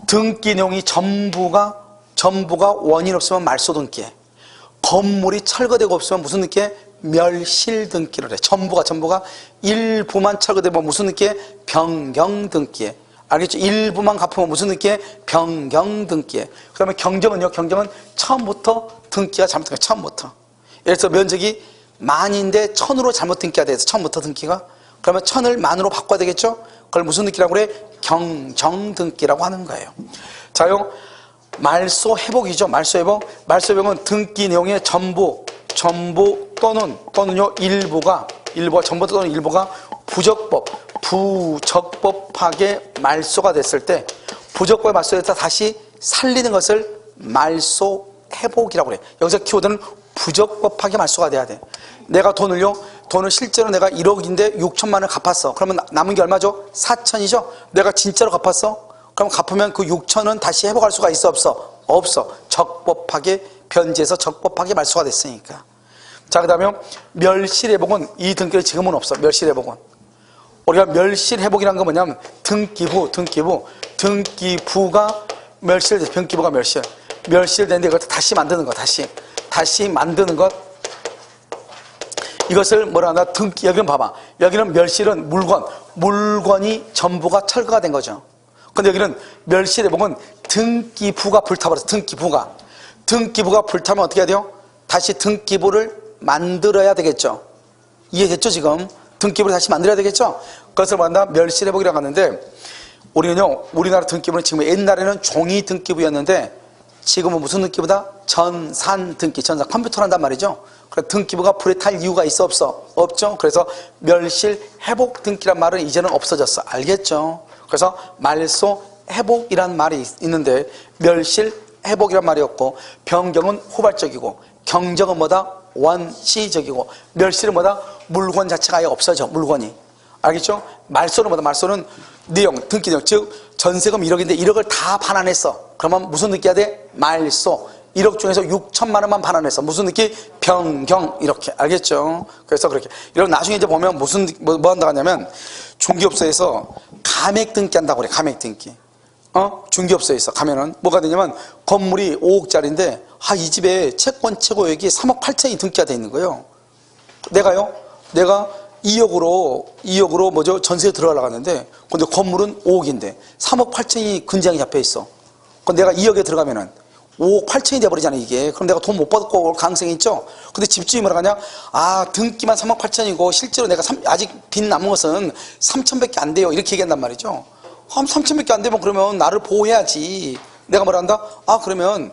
S1: 등기 내용이 전부가 원인 없으면 말소등기에. 건물이 철거되고 없으면 무슨 등기에? 멸실등기를 해. 전부가 일부만 철거되면 무슨 등기에? 변경등기에. 알겠죠? 일부만 갚으면 무슨 등기에? 변경등기에. 그 다음에 경정은 처음부터 등기가 잘못된 거예요. 처음부터. 예를 들어서 면적이 만인데 1000으로 잘못 등기가 돼서 처음부터 등기가. 그러면 1000을 만으로 바꿔야 되겠죠? 그걸 무슨 등기라고 그래? 경정등기라고 하는 거예요. 자요, 말소회복이죠. 말소회복은 등기 내용의 전부 또는요 일부가 전부 또는 일부가 부적법하게 말소가 됐을 때, 부적법에 말소됐다 다시 살리는 것을 말소회복이라고 그래. 여기서 키워드는 부적법하게 말소가 돼야 돼. 내가 돈을 실제로 내가 1억인데 6천만 원을 갚았어. 그러면 남은 게 얼마죠? 4천이죠? 내가 진짜로 갚았어? 그럼 갚으면 그 6천은 다시 회복할 수가 있어? 없어. 적법하게 변제해서 적법하게 말소가 됐으니까. 자, 그 다음에 멸실회복은 이 등기는 지금은 없어. 멸실회복은. 우리가 멸실회복이라는 건 뭐냐면 등기부가 멸실되는데 이걸 다시 만드는 거. 다시 만드는 것. 이것을 뭐라 하나? 등기. 여기는 봐봐. 여기는 멸실은 물건이 전부가 철거가 된 거죠. 근데 여기는 멸실회복은 등기부가 불타버렸어. 등기부가 불타면 어떻게 해야 돼요? 다시 등기부를 만들어야 되겠죠. 이해됐죠? 지금 등기부를 다시 만들어야 되겠죠. 그것을 뭐한다? 멸실회복이라고 하는데, 우리는요, 우리나라 등기부는 지금 옛날에는 종이 등기부였는데 지금은 무슨 등기부다? 전산 컴퓨터로 한단 말이죠. 그래서 등기부가 불에 탈 이유가 있어? 없죠. 그래서 멸실회복 등기란 말은 이제는 없어졌어. 알겠죠? 그래서 말소회복이란 말이 있는데 멸실회복이란 말이 없고, 변경은 후발적이고 경정은 뭐다? 원시적이고, 멸실은 뭐다? 물건 자체가 아예 없어져. 물건이. 알겠죠? 말소는 뭐다? 말소는 내용, 등기 내용. 즉 전세금 1억인데 1억을 다 반환했어. 그러면 무슨 등기가 돼? 말소. 1억 중에서 6천만 원만 반환했어. 무슨 등기? 변경. 이렇게. 알겠죠? 그래서 그렇게. 이런 나중에 이제 보면 뭐 한다고 하냐면, 중개업소에서 감액 등기 한다고 그래. 감액 등기. 중개업소에서 가면은 뭐가 되냐면, 건물이 5억짜리인데 이 집에 채권 최고액이 3억 8천이 등기가 돼 있는 거예요. 내가 2억으로 전세에 들어가려고 하는데, 근데 건물은 5억인데 3억 8천이 근장이 잡혀 있어. 그럼 내가 2억에 들어가면은 5억 8천이 돼버리잖아, 이게. 그럼 내가 돈 못 받고 올 가능성이 있죠? 근데 집주인이 뭐라 하냐? 아, 등기만 3억 8천이고, 실제로 내가 아직 빚 남은 것은 3천밖에 안 돼요. 이렇게 얘기한단 말이죠. 그럼 3천밖에 안 되면 그러면 나를 보호해야지. 내가 뭐라 한다? 아, 그러면,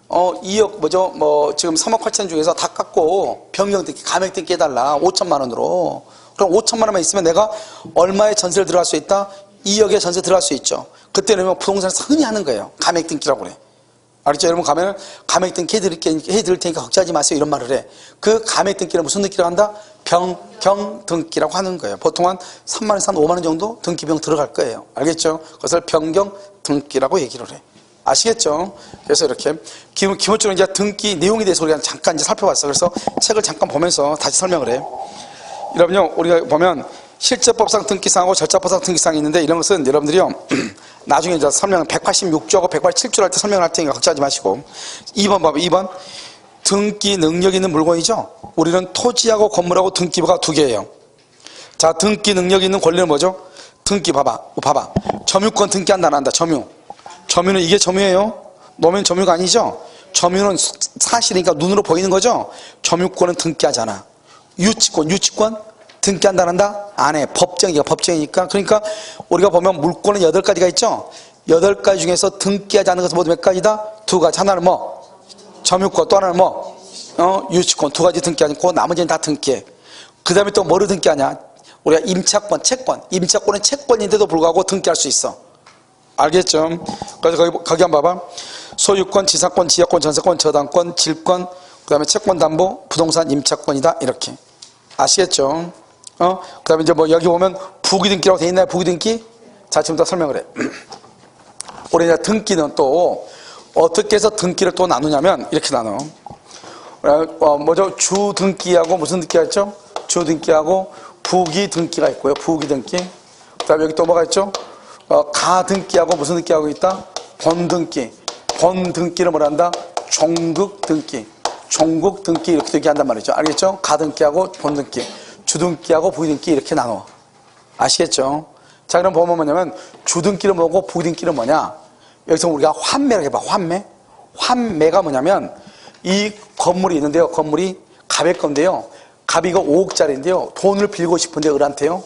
S1: 2억, 지금 3억 8천 중에서 다 깎고, 변경등기, 감액등기 해달라. 5천만 원으로. 그럼 5천만 원만 있으면 내가 얼마의 전세를 들어갈 수 있다? 2억의 전세 들어갈 수 있죠. 그때는 부동산에서 흔히 하는 거예요. 감액등기라고 그래. 알겠죠? 여러분 가면 감액등기 해드릴 테니까 걱정하지 마세요. 이런 말을 해. 그 감액등기는 무슨 등기라고 한다? 변경등기라고 하는 거예요. 보통 한 3만원에서 한 5만원 정도 등기비용 들어갈 거예요. 알겠죠? 그것을 변경등기라고 얘기를 해. 아시겠죠? 그래서 이렇게 기본적으로 이제 등기 내용에 대해서 우리가 잠깐 이제 살펴봤어. 그래서 책을 잠깐 보면서 다시 설명을 해. 여러분요, 우리가 보면 실제법상 등기사항하고 절차법상 등기사항이 있는데 이런 것은 여러분들이요 나중에 이제 설명 186조하고 187조 할 때 설명을 할 테니까 걱정하지 마시고 2번 봐봐. 2번 등기 능력 있는 물건이죠. 우리는 토지하고 건물하고 등기부가 두 개예요. 자, 등기 능력 있는 권리는 뭐죠? 등기 봐봐. 점유권 등기한다 안 한다. 점유는 이게 점유예요. 노면 점유가 아니죠. 점유는 사실이니까 눈으로 보이는 거죠. 점유권은 등기하잖아. 유치권 등기한다 안 한다? 안 해. 법정이니까. 그러니까 우리가 보면 물권은 8가지가 있죠. 8가지 중에서 등기하지 않는 것은 모두 몇 가지다? 2가지. 하나는 뭐? 점유권. 또 하나는 뭐? 유치권. 2가지 등기하지 않고 나머지는 다 등기해. 그 다음에 또 뭐를 등기하냐? 우리가 임차권, 채권. 임차권은 채권인데도 불구하고 등기할 수 있어. 알겠죠? 그래서 거기 한번 봐봐. 소유권, 지사권, 지역권, 전세권, 저당권, 질권, 그 다음에 채권 담보, 부동산 임차권이다. 이렇게. 아시겠죠? 그 다음에 이제 뭐 여기 보면 부기등기라고 돼 있나요? 부기등기? 자, 지금부터 설명을 해. 우리 이제 등기는 또 어떻게 해서 등기를 또 나누냐면 이렇게 나눠. 뭐죠? 주등기하고 무슨 등기가 있죠? 주등기하고 부기등기가 있고요. 부기등기. 그 다음에 여기 또 뭐가 있죠? 가등기하고 무슨 등기하고 있다? 본등기. 본등기를 뭐라 한다? 종극등기. 종극등기 이렇게 등기한단 말이죠. 알겠죠? 가등기하고 본등기. 주등기하고 부등기 이렇게 나눠. 아시겠죠? 자, 그럼 보면 뭐냐면 주등기는 뭐고 부등기는 뭐냐? 여기서 우리가 환매라고 해봐. 환매가 뭐냐면 이 건물이 있는데요. 건물이 갑의 건데요. 갑이 이거 5억짜리인데요. 돈을 빌리고 싶은데 을한테요.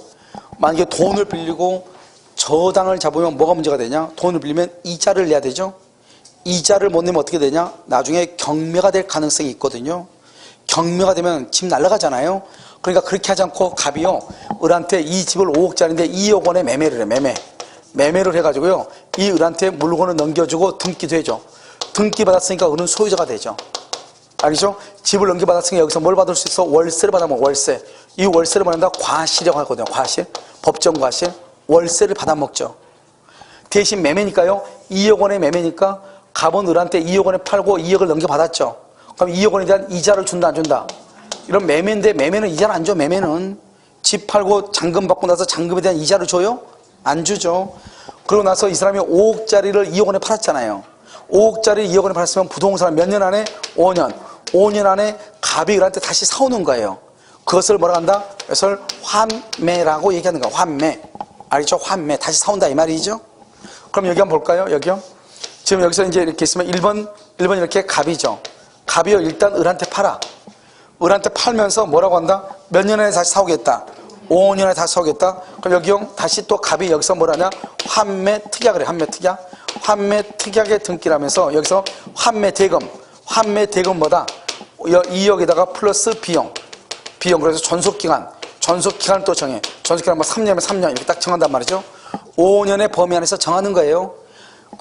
S1: 만약에 돈을 빌리고 저당을 잡으면 뭐가 문제가 되냐? 돈을 빌리면 이자를 내야 되죠. 이자를 못 내면 어떻게 되냐? 나중에 경매가 될 가능성이 있거든요. 경매가 되면 집 날아가잖아요. 그러니까 그렇게 하지 않고 갑이요 을한테 이 집을 5억짜리인데 2억 원에 매매를 해. 매매를 해가지고요 이 을한테 물건을 넘겨주고 등기도 해줘. 등기 받았으니까 을은 소유자가 되죠. 알겠죠? 집을 넘겨받았으니까 여기서 뭘 받을 수 있어? 월세를 받아먹어. 월세. 이 월세를 뭐한다? 과실이라고 하거든요. 과실. 법정 과실. 월세를 받아먹죠. 대신 매매니까요 2억 원에 매매니까 갑은 을한테 2억 원에 팔고 2억을 넘겨받았죠. 그럼 2억 원에 대한 이자를 준다 안 준다? 이런 매매인데 매매는 이자를 안 줘. 매매는 집 팔고 잔금 받고 나서 잔금에 대한 이자를 줘요? 안 주죠. 그러고 나서 이 사람이 5억짜리를 2억 원에 팔았잖아요. 5억짜리 2억 원에 팔았으면 부동산을 몇 년 안에? 5년 안에 갑이 을한테 다시 사오는 거예요. 그것을 뭐라 한다? 그것을 환매라고 얘기하는 거야. 환매. 알겠죠? 환매. 다시 사온다 이 말이죠. 그럼 여기 한번 볼까요? 여기요. 지금 여기서 이제 이렇게 있으면 1번 이렇게 갑이죠. 갑이요 일단 을한테 팔아. 을한테 팔면서 뭐라고 한다? 몇 년 안에 다시 사오겠다. 5년 안에 다시 사오겠다. 그럼 여기요 다시 또 갑이 여기서 뭐라냐? 환매 특약을 해. 환매 특약. 환매 특약의 등기라면서 여기서 환매 대금. 환매 대금 뭐다? 2억에다가 플러스 비용. 그래서 전속기간을 또 정해. 전속기간 뭐 3년이면 3년 이렇게 딱 정한단 말이죠. 5년의 범위 안에서 정하는 거예요.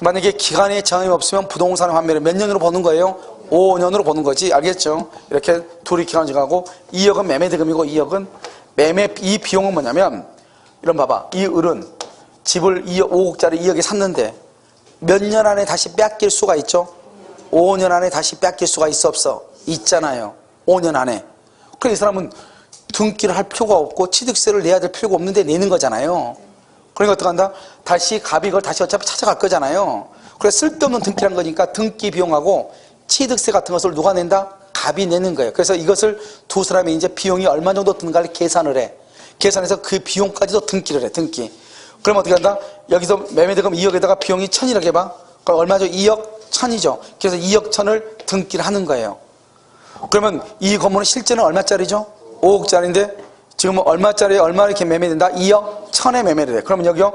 S1: 만약에 기간에 정함이 없으면 부동산 환매를 몇 년으로 보는 거예요? 5년으로 보는 거지. 알겠죠? 이렇게 둘이 기간 정하고 2억은 매매 대금이고 2억은 매매. 이 비용은 뭐냐면 이런 봐봐. 이 을은 집을 5억짜리 2억에 샀는데 몇 년 안에 다시 뺏길 수가 있죠? 5년 안에 다시 뺏길 수가 있어 없어? 있잖아요. 5년 안에. 그래 이 사람은 등기를 할 필요가 없고 취득세를 내야 될 필요가 없는데 내는 거잖아요. 그러니까 어떻게 한다? 다시 갑이 이걸 다시 어차피 찾아갈 거잖아요. 그래서 쓸데없는 등기란 거니까 등기 비용하고 취득세 같은 것을 누가 낸다? 갑이 내는 거예요. 그래서 이것을 두 사람이 이제 비용이 얼마 정도 드는가를 계산을 해. 계산해서 그 비용까지도 등기를 해. 등기. 그럼 어떻게 한다? 여기서 매매대금 2억에다가 비용이 1000이라고 해봐. 그럼 얼마죠? 2억 1000이죠. 그래서 2억 1000을 등기를 하는 거예요. 그러면 이 건물은 실제는 얼마짜리죠? 5억짜리인데 지금 얼마짜리에 얼마 이렇게 매매된다? 2억 1000에 매매를 해. 그러면 여기요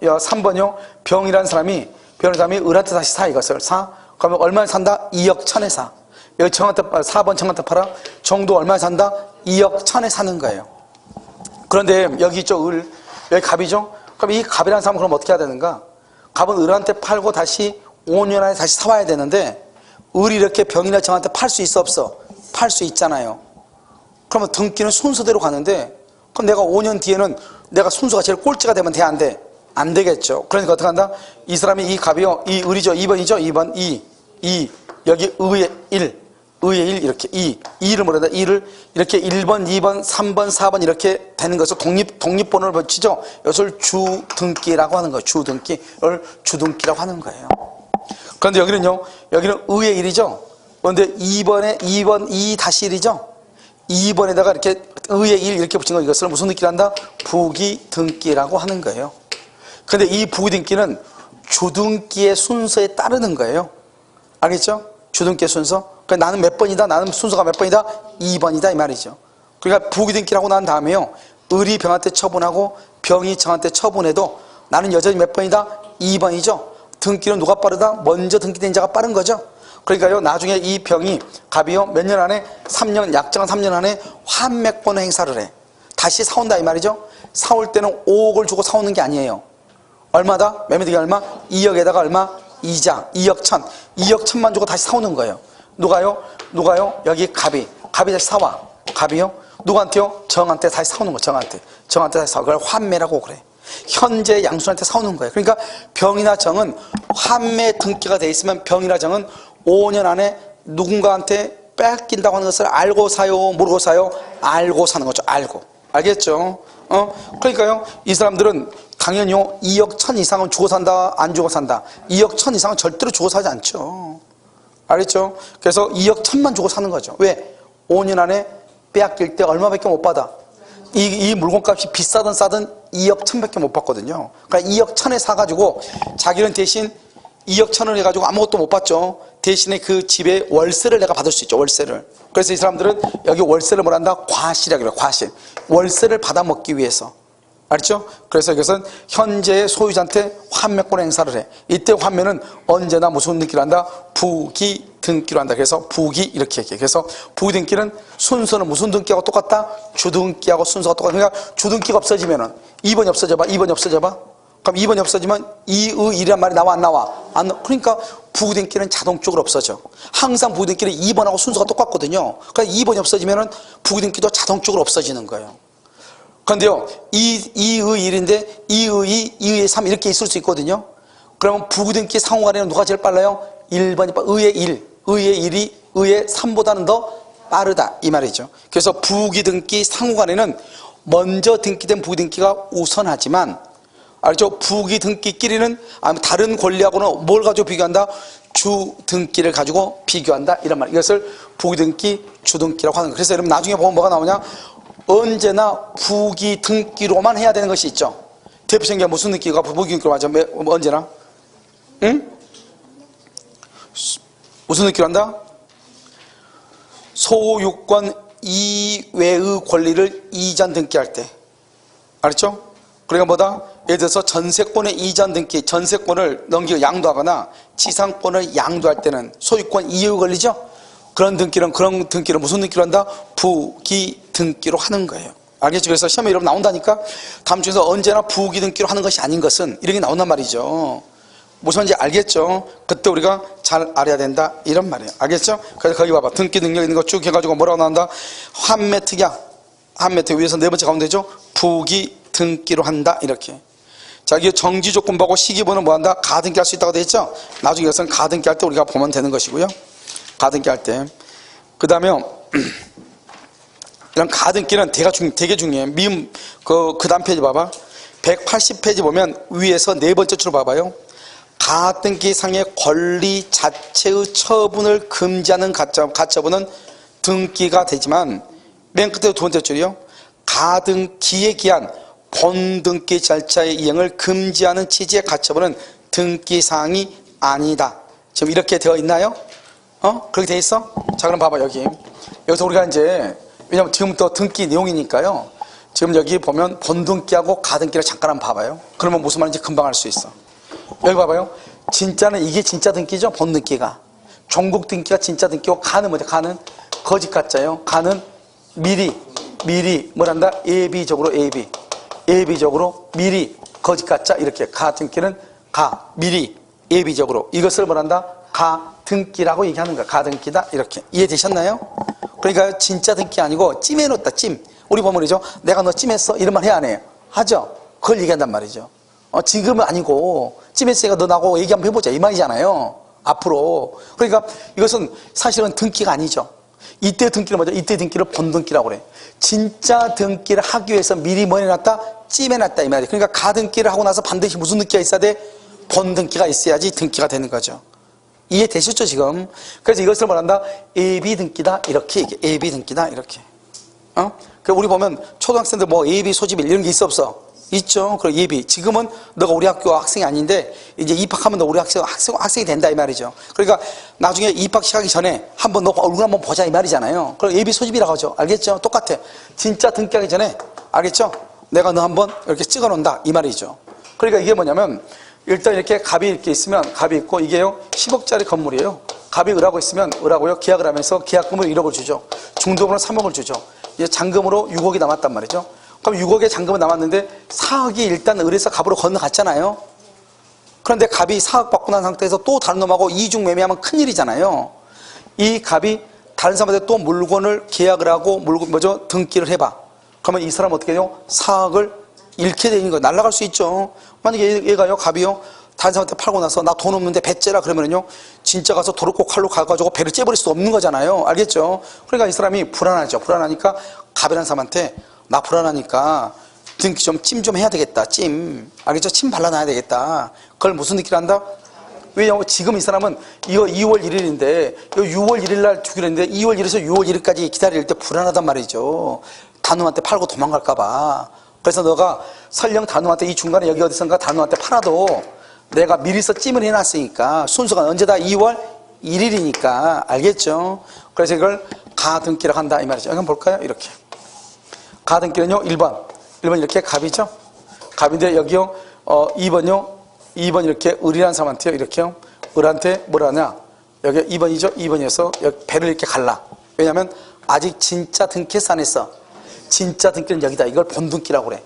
S1: 3번이요. 병이라는 사람이 을한테 다시 사, 이것을 사. 그러면 얼마에 산다? 2억 1000에 사. 여기 4번 정한테 팔아. 정도 얼마에 산다? 2억 1000에 사는 거예요. 그런데 여기 있죠, 을. 여기 갑이죠? 그럼 이 갑이라는 사람은 그럼 어떻게 해야 되는가? 갑은 을한테 팔고 다시 5년 안에 다시 사와야 되는데, 을이 이렇게 병이나 정한테 팔 수 있어, 없어? 팔 수 있잖아요. 그러면 등기는 순서대로 가는데, 그럼 내가 5년 뒤에는 내가 순서가 제일 꼴찌가 되면 돼, 안 돼? 안 되겠죠. 그러니까 어떻게 한다? 이 사람이 이 갑이요, 이 을이죠, 2번이죠, 2번, 2, 여기 의의 1, 이렇게 2를 뭐라 해야 2를 이렇게 1번, 2번, 3번, 4번 이렇게 되는 것을 독립번호를 붙이죠. 이것을 주등기라고 하는 거예요. 주등기를 주등기라고 하는 거예요. 그런데 여기는 의의 1이죠. 그런데 2번 2-1이죠. 2번에다가 이렇게 의의 1 이렇게 붙인 거, 이것을 무슨 등기를 한다? 부기등기라고 하는 거예요. 그런데 이 부기등기는 주등기의 순서에 따르는 거예요. 알겠죠? 주등기의 순서. 그러니까 나는 몇 번이다? 나는 순서가 몇 번이다? 2번이다 이 말이죠. 그러니까 부기등기를 하고 난 다음에요, 을이 병한테 처분하고 병이 정한테 처분해도 나는 여전히 몇 번이다? 2번이죠. 등기는 누가 빠르다? 먼저 등기된 자가 빠른 거죠. 그러니까요, 나중에 이 병이 갑이요, 몇 년 안에? 3년, 약정한 3년 안에 환맥번 행사를 해. 다시 사온다 이 말이죠. 사올 때는 5억을 주고 사오는 게 아니에요. 얼마다? 매매등기 얼마? 2억에다가 얼마? 이자 2억 1000. 2억 1000만 주고 다시 사오는 거예요. 누가요? 여기 갑이 다시 사와. 갑이요? 누구한테요? 정한테 다시 사오는 거예요. 정한테 다시 사와. 그걸 환매라고 그래. 현재 양순한테 사오는 거예요. 그러니까 병이나 정은 환매 등기가 돼 있으면 병이나 정은 5년 안에 누군가한테 뺏긴다고 하는 것을 알고 사요, 모르고 사요? 알고 사는 거죠. 알고. 알겠죠? 그러니까요, 이 사람들은 당연히요, 2억 1000 이상은 주고 산다, 안 주고 산다. 2억 1000 이상은 절대로 주고 사지 않죠. 알겠죠? 그래서 2억 1000만 주고 사는 거죠. 왜? 5년 안에 빼앗길 때 얼마밖에 못 받아? 이 물건값이 비싸든 싸든 2억 1000밖에 못 받거든요. 그러니까 2억 1000에 사가지고 자기는 대신 2억 1000을 해가지고 아무것도 못 받죠. 대신에 그 집에 월세를 내가 받을 수 있죠. 월세를. 그래서 이 사람들은 여기 월세를 뭐라 한다? 과실이라고 그래요. 과실. 월세를 받아먹기 위해서. 알죠? 그래서 이것은 현재의 소유자한테 환매권 행사를 해. 이때 환매는 언제나 무슨 등기를 한다? 부기등기로 한다. 그래서 부기 이렇게 얘기해. 그래서 부기등기는 순서는 무슨 등기하고 똑같다? 주등기하고 순서가 똑같다. 그러니까 주등기가 없어지면은 2번이 없어져봐. 2번이 없어져봐. 그럼 2번이 없어지면 이의이란 말이 나와, 안 나와? 안 나와. 그러니까 부기등기는 자동적으로 없어져. 항상 부기등기는 2번하고 순서가 똑같거든요. 그러니까 2번이 없어지면은 부기등기도 자동적으로 없어지는 거예요. 그런데요, 이의 1인데 이의 2, 이의 3 이렇게 있을 수 있거든요. 그러면 부기등기 상호간에는 누가 제일 빨라요? 1번이 의의 1. 의의 1이 의의 3보다는 더 빠르다 이 말이죠. 그래서 부기등기 상호간에는 먼저 등기된 부기등기가 우선하지만, 알죠? 부기등기끼리는 다른 권리하고는 뭘 가지고 비교한다? 주등기를 가지고 비교한다 이런 말. 이것을 부기등기, 주등기라고 하는 거예요. 그래서 여러분 나중에 보면 뭐가 나오냐? 언제나 부기등기로만 해야 되는 것이 있죠. 대표적인 게 무슨 등기가 부기등기로 하죠? 언제나? 응? 무슨 등기로 한다? 소유권 이외의 권리를 이전 등기할 때. 알았죠? 그러니까 뭐다? 예를 들어서 전세권의 이전 등기, 전세권을 양도하거나 지상권을 양도할 때는 소유권 이외의 권리죠? 그런 등기는 무슨 등기로 한다? 부기등기로 하는 거예요. 알겠죠? 그래서 시험에 여러분 나온다니까? 다음 주에서 언제나 부기등기로 하는 것이 아닌 것은 이런 게 나온단 말이죠. 무슨지 알겠죠? 그때 우리가 잘 알아야 된다 이런 말이에요. 알겠죠? 그래서 거기 봐봐. 등기 능력 있는 거 쭉 해가지고 뭐라고 나온다? 환매특약. 환매특약 위에서 네 번째 가운데죠? 부기등기로 한다 이렇게. 자, 이게 정지조건부하고 시기부는 뭐 한다? 가등기 할 수 있다고 되어 있죠? 나중에 이것은 가등기 할 때 우리가 보면 되는 것이고요. 가등기 할 때. 그 다음에 이런 가등기는 되게 중요해요. 그 다음 페이지 봐봐. 180페이지 보면 위에서 네 번째 줄을 봐봐요. 가등기상의 권리 자체의 처분을 금지하는 가처분은 등기가 되지만, 맨 끝에 두 번째 줄이요. 가등기에 기한 본등기 절차의 이행을 금지하는 취지의 가처분은 등기사항이 아니다. 지금 이렇게 되어 있나요? 그렇게 돼 있어? 자, 그럼 봐봐, 여기. 여기서 우리가 이제, 왜냐면 지금부터 등기 내용이니까요. 지금 여기 보면 본등기하고 가등기를 잠깐 한번 봐봐요. 그러면 무슨 말인지 금방 알 수 있어. 여기 봐봐요. 진짜는 이게 진짜 등기죠? 본등기가. 종국 등기가 진짜 등기고, 가는 뭐죠? 가는 거짓 가짜예요. 가는 미리 뭐란다? 예비적으로 미리 거짓 가짜 이렇게 가등기는 미리 예비적으로 이것을 뭐란다? 가등기라고 얘기하는 거야. 가등기다 이렇게 이해되셨나요? 그러니까 진짜 등기 아니고 찜해놓다 찜. 우리 보면 그러죠. 내가 너 찜했어 이런 말 해야 안 해요? 하죠. 그걸 얘기한단 말이죠. 지금은 아니고 찜했으니까 너 나하고 얘기 한번 해보자 이 말이잖아요. 앞으로. 그러니까 이것은 사실은 등기가 아니죠. 이때 등기를 뭐죠? 이때 등기를 본등기라고 그래. 진짜 등기를 하기 위해서 미리 뭐 해놨다? 찜해놨다 이 말이에요. 그러니까 가등기를 하고 나서 반드시 무슨 등기가 있어야 돼? 본등기가 있어야지 등기가 되는 거죠. 이해되셨죠 지금? 그래서 이것을 뭐란다? 예비등기다 이렇게 얘기해. 예비등기다 이렇게. 그 우리 보면 초등학생들 뭐 예비 소집일 이런 게 있어 없어? 있죠. 그리고 예비. 지금은 너가 우리 학교 학생이 아닌데 이제 입학하면 너 우리 학생이 된다 이 말이죠. 그러니까 나중에 입학식하기 전에 한번 너 얼굴 한번 보자 이 말이잖아요. 그럼 예비 소집이라고 하죠. 알겠죠? 똑같아. 진짜 등기하기 전에 알겠죠? 내가 너 한번 이렇게 찍어 놓는다 이 말이죠. 그러니까 이게 뭐냐면 일단 이렇게 갑이 이렇게 있으면 갑이 있고 이게요 10억짜리 건물이에요. 갑이 을하고 있으면 을하고요 계약을 하면서 계약금으로 1억을 주죠. 중도금으로 3억을 주죠. 이제 잔금으로 6억이 남았단 말이죠. 그럼 6억의 잔금은 남았는데 4억이 일단 을에서 갑으로 건너갔잖아요. 그런데 갑이 4억 받고 난 상태에서 또 다른 놈하고 이중 매매하면 큰일이잖아요. 이 갑이 다른 사람한테 또 물건을 계약을 하고 등기를 해봐. 그러면 이 사람은 어떻게 해요? 4억을 잃게 되는 거예요. 날아갈 수 있죠. 만약에 얘가요 갑이요 다른 사람한테 팔고 나서 나 돈 없는데 배 째라 그러면요 진짜 가서 도르코 칼로 가가지고 배를 째버릴 수 없는 거잖아요. 알겠죠? 그러니까 이 사람이 불안하죠. 불안하니까 갑이라는 사람한테 나 불안하니까 등기 좀 찜 좀 해야 되겠다. 찜. 알겠죠? 침 발라놔야 되겠다. 그걸 무슨 느낌을 한다? 왜냐하면 지금 이 사람은 이거 2월 1일인데 이거 6월 1일 날 주기로 했는데 2월 1일에서 6월 1일까지 기다릴 때 불안하단 말이죠. 단놈한테 팔고 도망갈까 봐. 그래서 너가 설령 단놈한테 이 중간에 여기 어디선가 단놈한테 팔아도 내가 미리서 찜을 해놨으니까 순서가 언제다? 2월 1일이니까 알겠죠? 그래서 이걸 가등기라고 한다 이 말이죠. 한번 볼까요? 이렇게 가등기는요 1번 이렇게 갑이죠. 갑인데 여기요 2번 이렇게 을이라는 사람한테요 이렇게요 을한테 뭘 하냐 여기 2번이죠. 2번이어서 여기 배를 이렇게 갈라. 왜냐하면 아직 진짜 등기해서 안 했어. 진짜 등기는 여기다. 이걸 본등기라고 그래.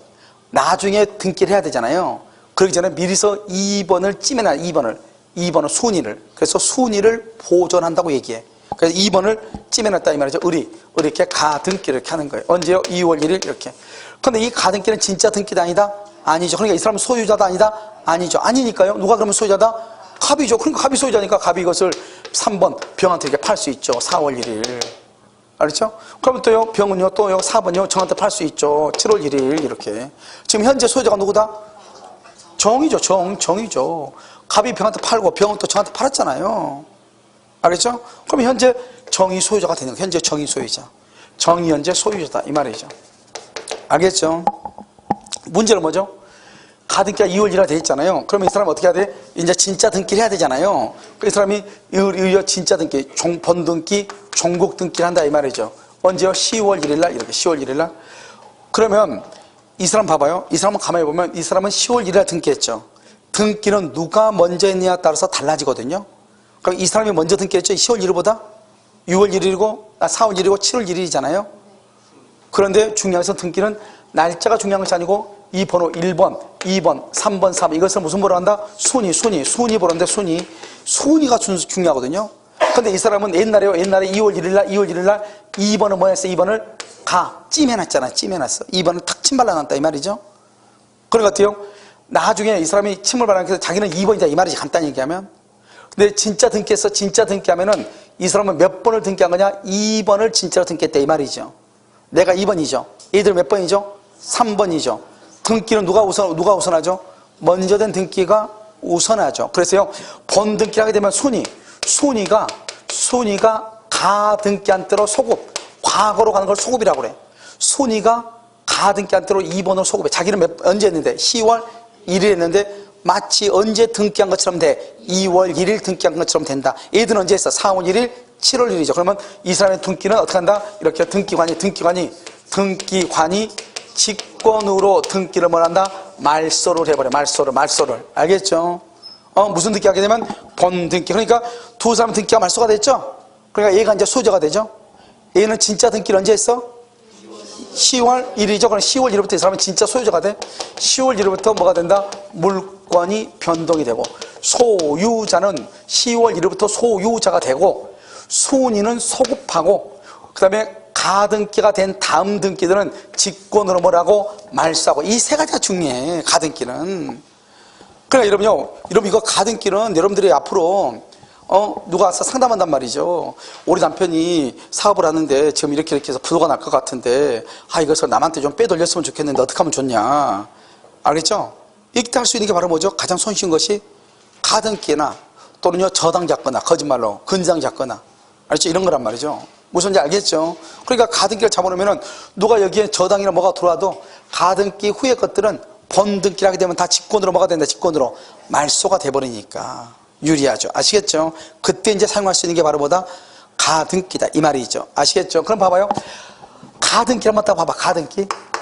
S1: 나중에 등기를 해야 되잖아요. 그러기 전에 미리서 2번을 찜해놔. 2번은 순위를. 그래서 순위를 보존한다고 얘기해. 그래서 2번을 찜해놨다 이 말이죠. 을이 이렇게 가등기를 이렇게 하는 거예요. 언제요? 2월 1일 이렇게. 그런데 이 가등기는 진짜 등기다 아니다? 아니죠. 그러니까 이 사람은 소유자다 아니다? 아니죠. 아니니까요. 누가 그러면 소유자다? 갑이죠. 그러니까 갑이 소유자니까 갑이 이것을 3번 병한테 이렇게 팔 수 있죠. 4월 1일. 알았죠? 그러면 또요, 병은요, 또요, 4번요, 정한테 팔 수 있죠. 7월 1일, 이렇게. 지금 현재 소유자가 누구다? 정이죠, 정이죠. 갑이 병한테 팔고, 병은 또 정한테 팔았잖아요. 알겠죠? 그럼 현재 정이 소유자가 되는 거예요. 현재 정이 소유자. 정이 현재 소유자다. 이 말이죠. 알겠죠? 문제는 뭐죠? 가등기가 2월 1일에 돼 있잖아요. 그러면 이 사람은 어떻게 해야 돼? 이제 진짜 등기를 해야 되잖아요. 이 사람이 의여 진짜 등기, 본등기, 종국 등기를 한다 이 말이죠. 언제요? 10월 1일 날 이렇게 10월 1일 날. 그러면 이 사람 봐봐요. 이 사람은 가만히 보면 이 사람은 10월 1일 날 등기했죠. 등기는 누가 먼저 했느냐에 따라서 달라지거든요. 그럼 이 사람이 먼저 등기했죠. 10월 1일보다 6월 1일이고 4월 1일이고 7월 1일이잖아요. 그런데 중요한 것은 등기는 날짜가 중요한 것이 아니고 이 번호 1번, 2번, 3번, 4번 이것을 무슨 번호 한다? 순위 번호인데 순위가 중요하거든요. 근데 이 사람은 옛날에 2월 1일 날 2번은 뭐였어? 2번을 찜해놨잖아. 찜해놨어. 2번을 탁 침 발라놨다 이 말이죠. 그런 것 같아요. 나중에 이 사람이 침을 발라놓고 자기는 2번이다 이 말이지. 간단히 얘기하면. 근데 진짜 등기하면은 이 사람은 몇 번을 등기한 거냐? 2번을 진짜로 등기했다 이 말이죠. 내가 2번이죠. 얘들 몇 번이죠? 3번이죠. 등기는 누가 우선하죠? 먼저 된 등기가 우선하죠. 그래서요, 본등기를 하게 되면 순위가 가등기한 대로 소급, 과거로 가는 걸 소급이라고 그래. 순위가 가등기한 대로 2번으로 소급해. 자기는 언제 했는데? 10월 1일 했는데 마치 언제 등기한 것처럼 돼. 2월 1일 등기한 것처럼 된다. 얘들은 언제 했어? 4월 1일, 7월 1일이죠. 그러면 이 사람의 등기는 어떻게 한다? 이렇게 등기관이 직권으로 등기를 뭘 한다? 말소를 해버려. 말소를. 알겠죠? 무슨 등기하게 되면 본등기. 그러니까 두 사람 등기가 말소가 됐죠? 그러니까 얘가 이제 소유자가 되죠? 얘는 진짜 등기를 언제 했어? 10월 1일이죠. 그럼 10월 1일부터 이 사람은 진짜 소유자가 돼. 10월 1일부터 뭐가 된다? 물권이 변동이 되고, 소유자는 10월 1일부터 소유자가 되고, 순위는 소급하고, 그 다음에 가등기가 된 다음 등기들은 직권으로 뭐라고? 말소하고. 이 세 가지가 중요해, 가등기는. 그러니까 여러분 이거 가등기는 여러분들이 앞으로 누가 와서 상담한단 말이죠. 우리 남편이 사업을 하는데 지금 이렇게 해서 부도가 날 것 같은데, 이것을 남한테 좀 빼돌렸으면 좋겠는데 어떻게 하면 좋냐. 알겠죠? 이때 할 수 있는 게 바로 뭐죠? 가장 손쉬운 것이 가등기나 또는요 저당 잡거나, 거짓말로 근장 잡거나, 알겠죠? 이런 거란 말이죠. 무슨지 알겠죠? 그러니까 가등기를 잡아놓으면은 누가 여기에 저당이나 뭐가 들어와도 가등기 후의 것들은 본등기를 하게 되면 다 직권으로 뭐가 된다? 직권으로 말소가 돼버리니까 유리하죠. 아시겠죠? 그때 이제 사용할 수 있는 게 바로 뭐다? 가등기다, 이 말이죠. 아시겠죠? 그럼 봐봐요. 가등기를 한번 딱 봐봐.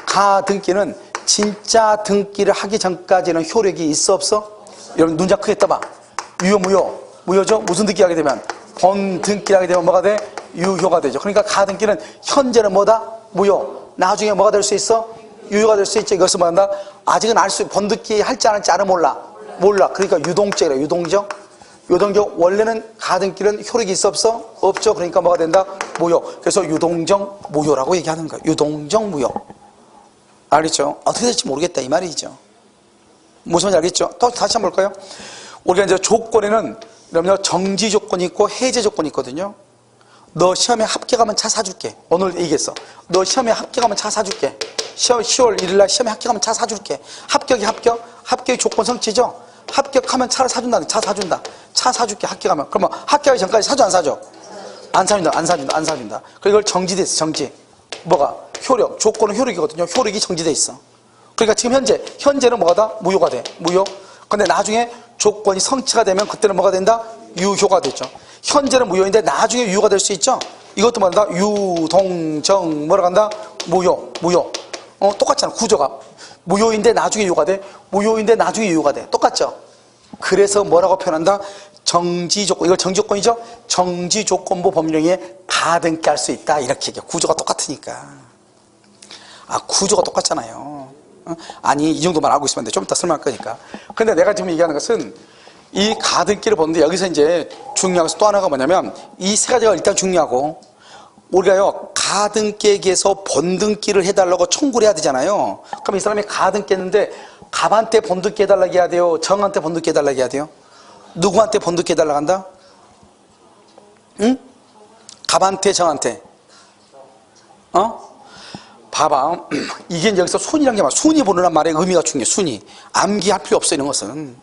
S1: 가등기는 진짜 등기를 하기 전까지는 효력이 있어 없어? 여러분 눈 자 크게 떠봐. 무효죠? 무슨 등기 하게 되면? 본등기를 하게 되면 뭐가 돼? 유효가 되죠. 그러니까 가등기는 현재는 뭐다? 무효. 나중에 뭐가 될 수 있어? 유효가 될 수 있죠. 이것을 뭐한다? 아직은 본등기 할지 안 할지 알아 몰라. 그러니까 유동적이라. 유동적. 원래는 가등기는 효력이 있어 없어? 없죠. 그러니까 뭐가 된다? 무효. 그래서 유동적 무효라고 얘기하는 거예요. 유동적 무효. 알겠죠? 어떻게 될지 모르겠다, 이 말이죠. 무슨 말인지 알겠죠? 또 다시 한번 볼까요? 우리가 이제 조건에는 그러면 정지 조건이 있고 해제 조건이 있거든요. 너 시험에 합격하면 차 사줄게. 오늘 얘기했어. 너 시험에 합격하면 차 사줄게. 10월 1일날 시험에 합격하면 차 사줄게. 합격이 조건 성취죠? 합격하면 차를 사준다. 차 사줄게, 합격하면. 그러면 합격하기 전까지 사줘, 안 사줘? 안 사준다. 그리고 이걸 정지돼 있어, 정지. 뭐가? 효력. 조건은 효력이거든요. 효력이 정지돼 있어. 그러니까 지금 현재는 뭐가 다? 무효가 돼. 무효. 근데 나중에 조건이 성취가 되면 그때는 뭐가 된다? 유효가 되죠. 현재는 무효인데 나중에 유효가 될 수 있죠? 이것도 뭐다? 유동정, 뭐라고 한다? 무효. 똑같잖아, 구조가. 무효인데 나중에 유효가 돼. 무효인데 나중에 유효가 돼. 똑같죠? 그래서 뭐라고 표현한다? 정지조건. 이걸 정지조건이죠? 정지조건부 법령에 가등기 할 수 있다. 이렇게 얘기해. 구조가 똑같으니까. 구조가 똑같잖아요. 아니, 이 정도만 알고 있으면 돼. 좀 이따 설명할 거니까. 근데 내가 지금 얘기하는 것은 이 가등기를 보는데 여기서 이제 중요한 것은 또 하나가 뭐냐면 이 세 가지가 일단 중요하고, 우리가요 가등기에게서 본등기를 해달라고 청구를 해야 되잖아요. 그럼 이 사람이 가등기 했는데 갑한테 본등기 해달라고 해야 돼요? 정한테 본등기 해달라고 해야 돼요? 누구한테 본등기 해달라고 한다? 응? 갑한테, 정한테? 봐봐. 이게 여기서 순이라는 게 막 순위 보느란 말의 의미가 중요해. 순위. 암기할 필요 없어, 이런 것은.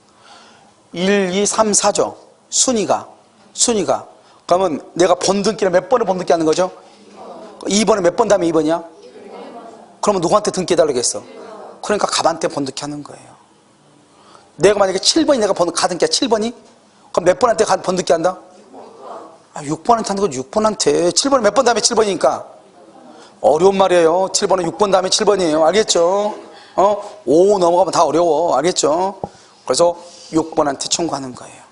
S1: 1, 2, 3, 4죠. 순위가. 그러면 내가 본등기를 몇 번을 본등기 하는 거죠? 2번에 몇 번 다음에 2번이야? 그러면 누구한테 등기 해달라고 했어? 그러니까 갑한테 본등기 하는 거예요. 내가 만약에 7번이 내가 가등기야, 7번이? 그럼 몇 번한테 본등기 한다? 6번한테 하는 거지, 6번한테. 7번에 몇 번 다음에 7번이니까. 어려운 말이에요. 7번은 6번 다음에 7번이에요. 알겠죠? 5 넘어가면 다 어려워. 알겠죠? 그래서 6번한테 청구하는 거예요.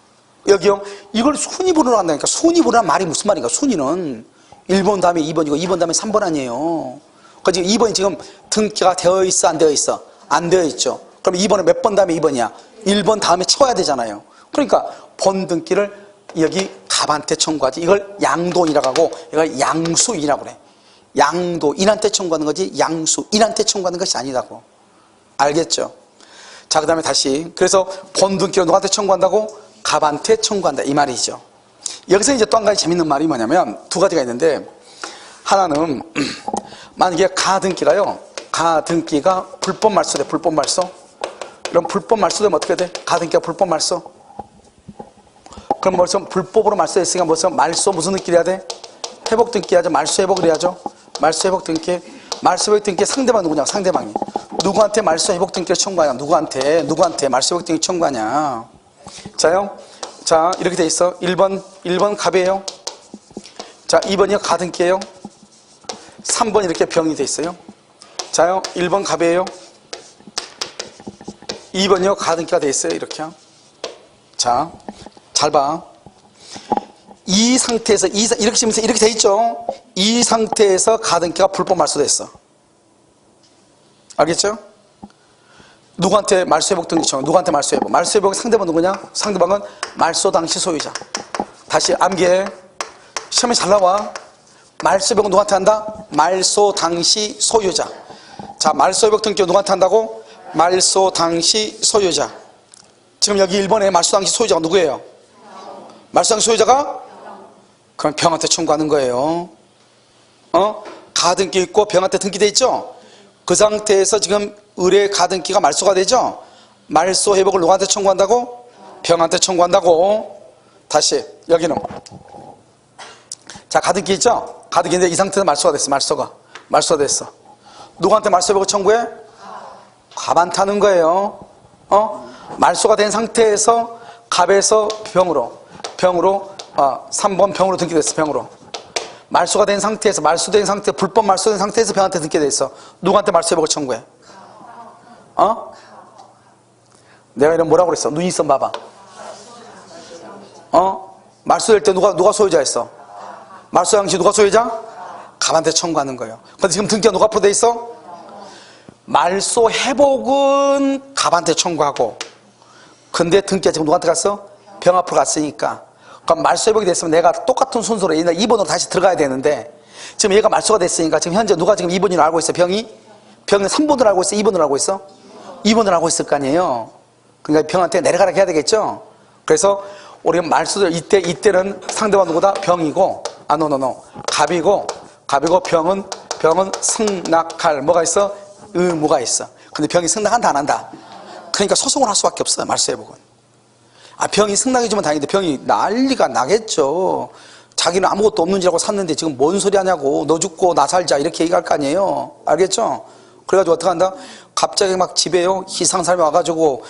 S1: 여기요. 이걸 순위번호로 한다니까. 순위번호란 말이 무슨 말인가? 순위는 1번 다음에 2번이고 2번 다음에 3번 아니에요. 그러니까 지금 2번이 지금 등기가 되어 있어, 안 되어 있어? 안 되어 있죠. 그럼 2번은 몇 번 다음에 2번이야? 1번 다음에 채워야 되잖아요. 그러니까 본등기를 여기 갑한테 청구하지. 이걸 양도인이라고 하고 이걸 양수인이라고 그래. 양도인한테 청구하는 거지 양수인한테 청구하는 것이 아니라고. 알겠죠? 자, 그 다음에 다시. 그래서 본등기를 누구한테 청구한다고? 갑한테 청구한다, 이 말이죠. 여기서 이제 또 한 가지 재밌는 말이 뭐냐면 두 가지가 있는데, 하나는 만약에 가등기가 불법 말소돼. 불법 말소. 그럼 불법 말소되면 어떻게 돼? 가등기가 불법 말소. 그럼 벌써 불법으로 말소했으니까 말소 무슨 등기 해야 돼? 회복 등기 해야죠. 말소 회복을 해야죠. 말소 회복 등기 상대방 누구냐? 상대방이. 누구한테 말소 회복 등기를 청구하냐? 누구한테 말소 회복 등기 청구하냐? 자요. 자, 이렇게 돼 있어. 1번 갑이에요. 자, 2번이요. 가등기예요. 3번 이렇게 병이 돼 있어요. 자요. 1번 갑이에요. 2번이요. 가등기가 돼 있어요. 이렇게요. 자, 잘 봐. 이 상태에서 이렇게 지면서 이렇게 돼 있죠. 이 상태에서 가등기가 불법 말소됐어. 알겠죠? 누구한테 말소 회복 등기 청구? 누구한테 말소 회복? 말소 회복 상대방 누구냐? 상대방은 말소 당시 소유자. 다시 암기해. 시험에 잘 나와. 말소 회복은 누구한테 한다? 말소 당시 소유자. 자, 말소 회복 등기 누구한테 한다고? 말소 당시 소유자. 지금 여기 1번에 말소 당시 소유자가 누구예요? 말소 당시 소유자가? 그럼 병한테 청구하는 거예요. 가등기 있고 병한테 등기돼 있죠? 그 상태에서 지금 의뢰 가등기가 말소가 되죠? 말소 회복을 누구한테 청구한다고? 병한테 청구한다고. 다시 여기는 자, 가등기 있죠? 가등기인데 이 상태에서 말소가 됐어. 말소가 됐어. 누구한테 말소 회복을 청구해? 갑한테 하는 거예요. 말소가 된 상태에서 갑에서 병으로 3번 병으로 등기됐어. 병으로 말소가 된 상태에서 불법 말소된 상태에서 병한테 등기돼 있어. 누구한테 말소 회복을 청구해? 내가 이런 뭐라고 그랬어? 눈 있어 봐봐. 말소될 때 누가 소유자였어? 말소 당시 누가 소유자? 갑한테 청구하는 거예요. 근데 지금 등기가 누가 앞으로 돼 있어? 말소 회복은 갑한테 청구하고, 근데 등기가 지금 누구한테 갔어? 병 앞으로 갔으니까. 그럼 말소 회복이 됐으면 내가 똑같은 순서로 얘가 2번으로 다시 들어가야 되는데, 지금 얘가 말소가 됐으니까 지금 현재 누가 지금 2번으로 알고 있어? 병은 3번으로 알고 있어? 2번으로 알고 있어? 2번으로 알고 있을 거 아니에요. 그러니까 병한테 내려가라 해야 되겠죠? 그래서 우리가 말소를 이때는 상대방 누구다? 병이고, 갑이고 병은 승낙할 뭐가 있어? 의무가 있어. 근데 병이 승낙한다 안 한다? 그러니까 소송을 할 수밖에 없어요. 말소 회복은. 병이 승낙해주면 다행인데 병이 난리가 나겠죠. 자기는 아무것도 없는 줄 알고 샀는데 지금 뭔 소리 하냐고, 너 죽고 나 살자 이렇게 얘기할 거 아니에요. 알겠죠? 그래가지고 어떻게 한다? 갑자기 막 집에요 희상 사람이 와가지고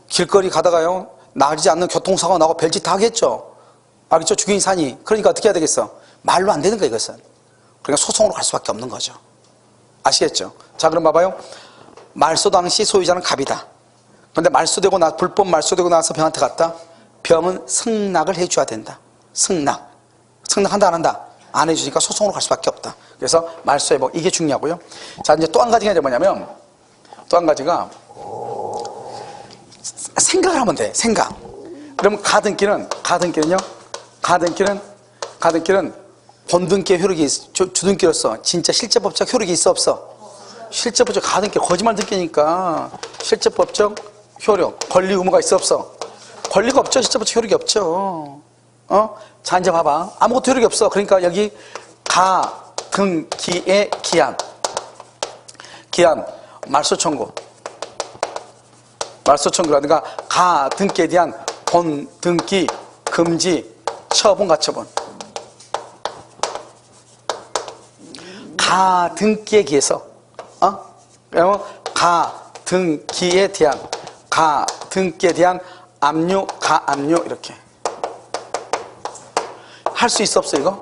S1: 길거리 가다가요 나지 않는 교통사고가 나고 별짓 다 하겠죠. 알겠죠? 주경이 사니. 그러니까 어떻게 해야 되겠어? 말로 안 되는 거야 이것은. 그러니까 소송으로 갈 수밖에 없는 거죠. 아시겠죠? 자, 그럼 봐봐요. 말소 당시 소유자는 갑이다. 그런데 불법 말소되고 나서 병한테 갔다. 병은 승낙을 해줘야 된다. 승낙한다 안 한다? 안 해주니까 소송으로 갈 수밖에 없다. 그래서 말소 회복 이게 중요하고요. 자, 이제 또 한 가지가 이제 뭐냐면, 또 한 가지가 생각을 하면 돼. 생각. 그러면 가등기는요. 가등기는 본등기의 효력이 주등기로서 진짜 실제법적 효력이 있어 없어? 실제법적 가등기 거짓말 등기니까 실제법적 효력, 권리 의무가 있어 없어? 권리가 없죠. 실제법적 효력이 없죠. 자, 이제 봐봐. 아무것도 효력이 없어. 그러니까 여기 가등기의 기한 말소 청구라든가 가등기에 대한 본등기 금지 처분 가처분. 가등기에 기해서 그러면 가등기에 대한 압류 가압류 이렇게 할 수 있어 없어 이거?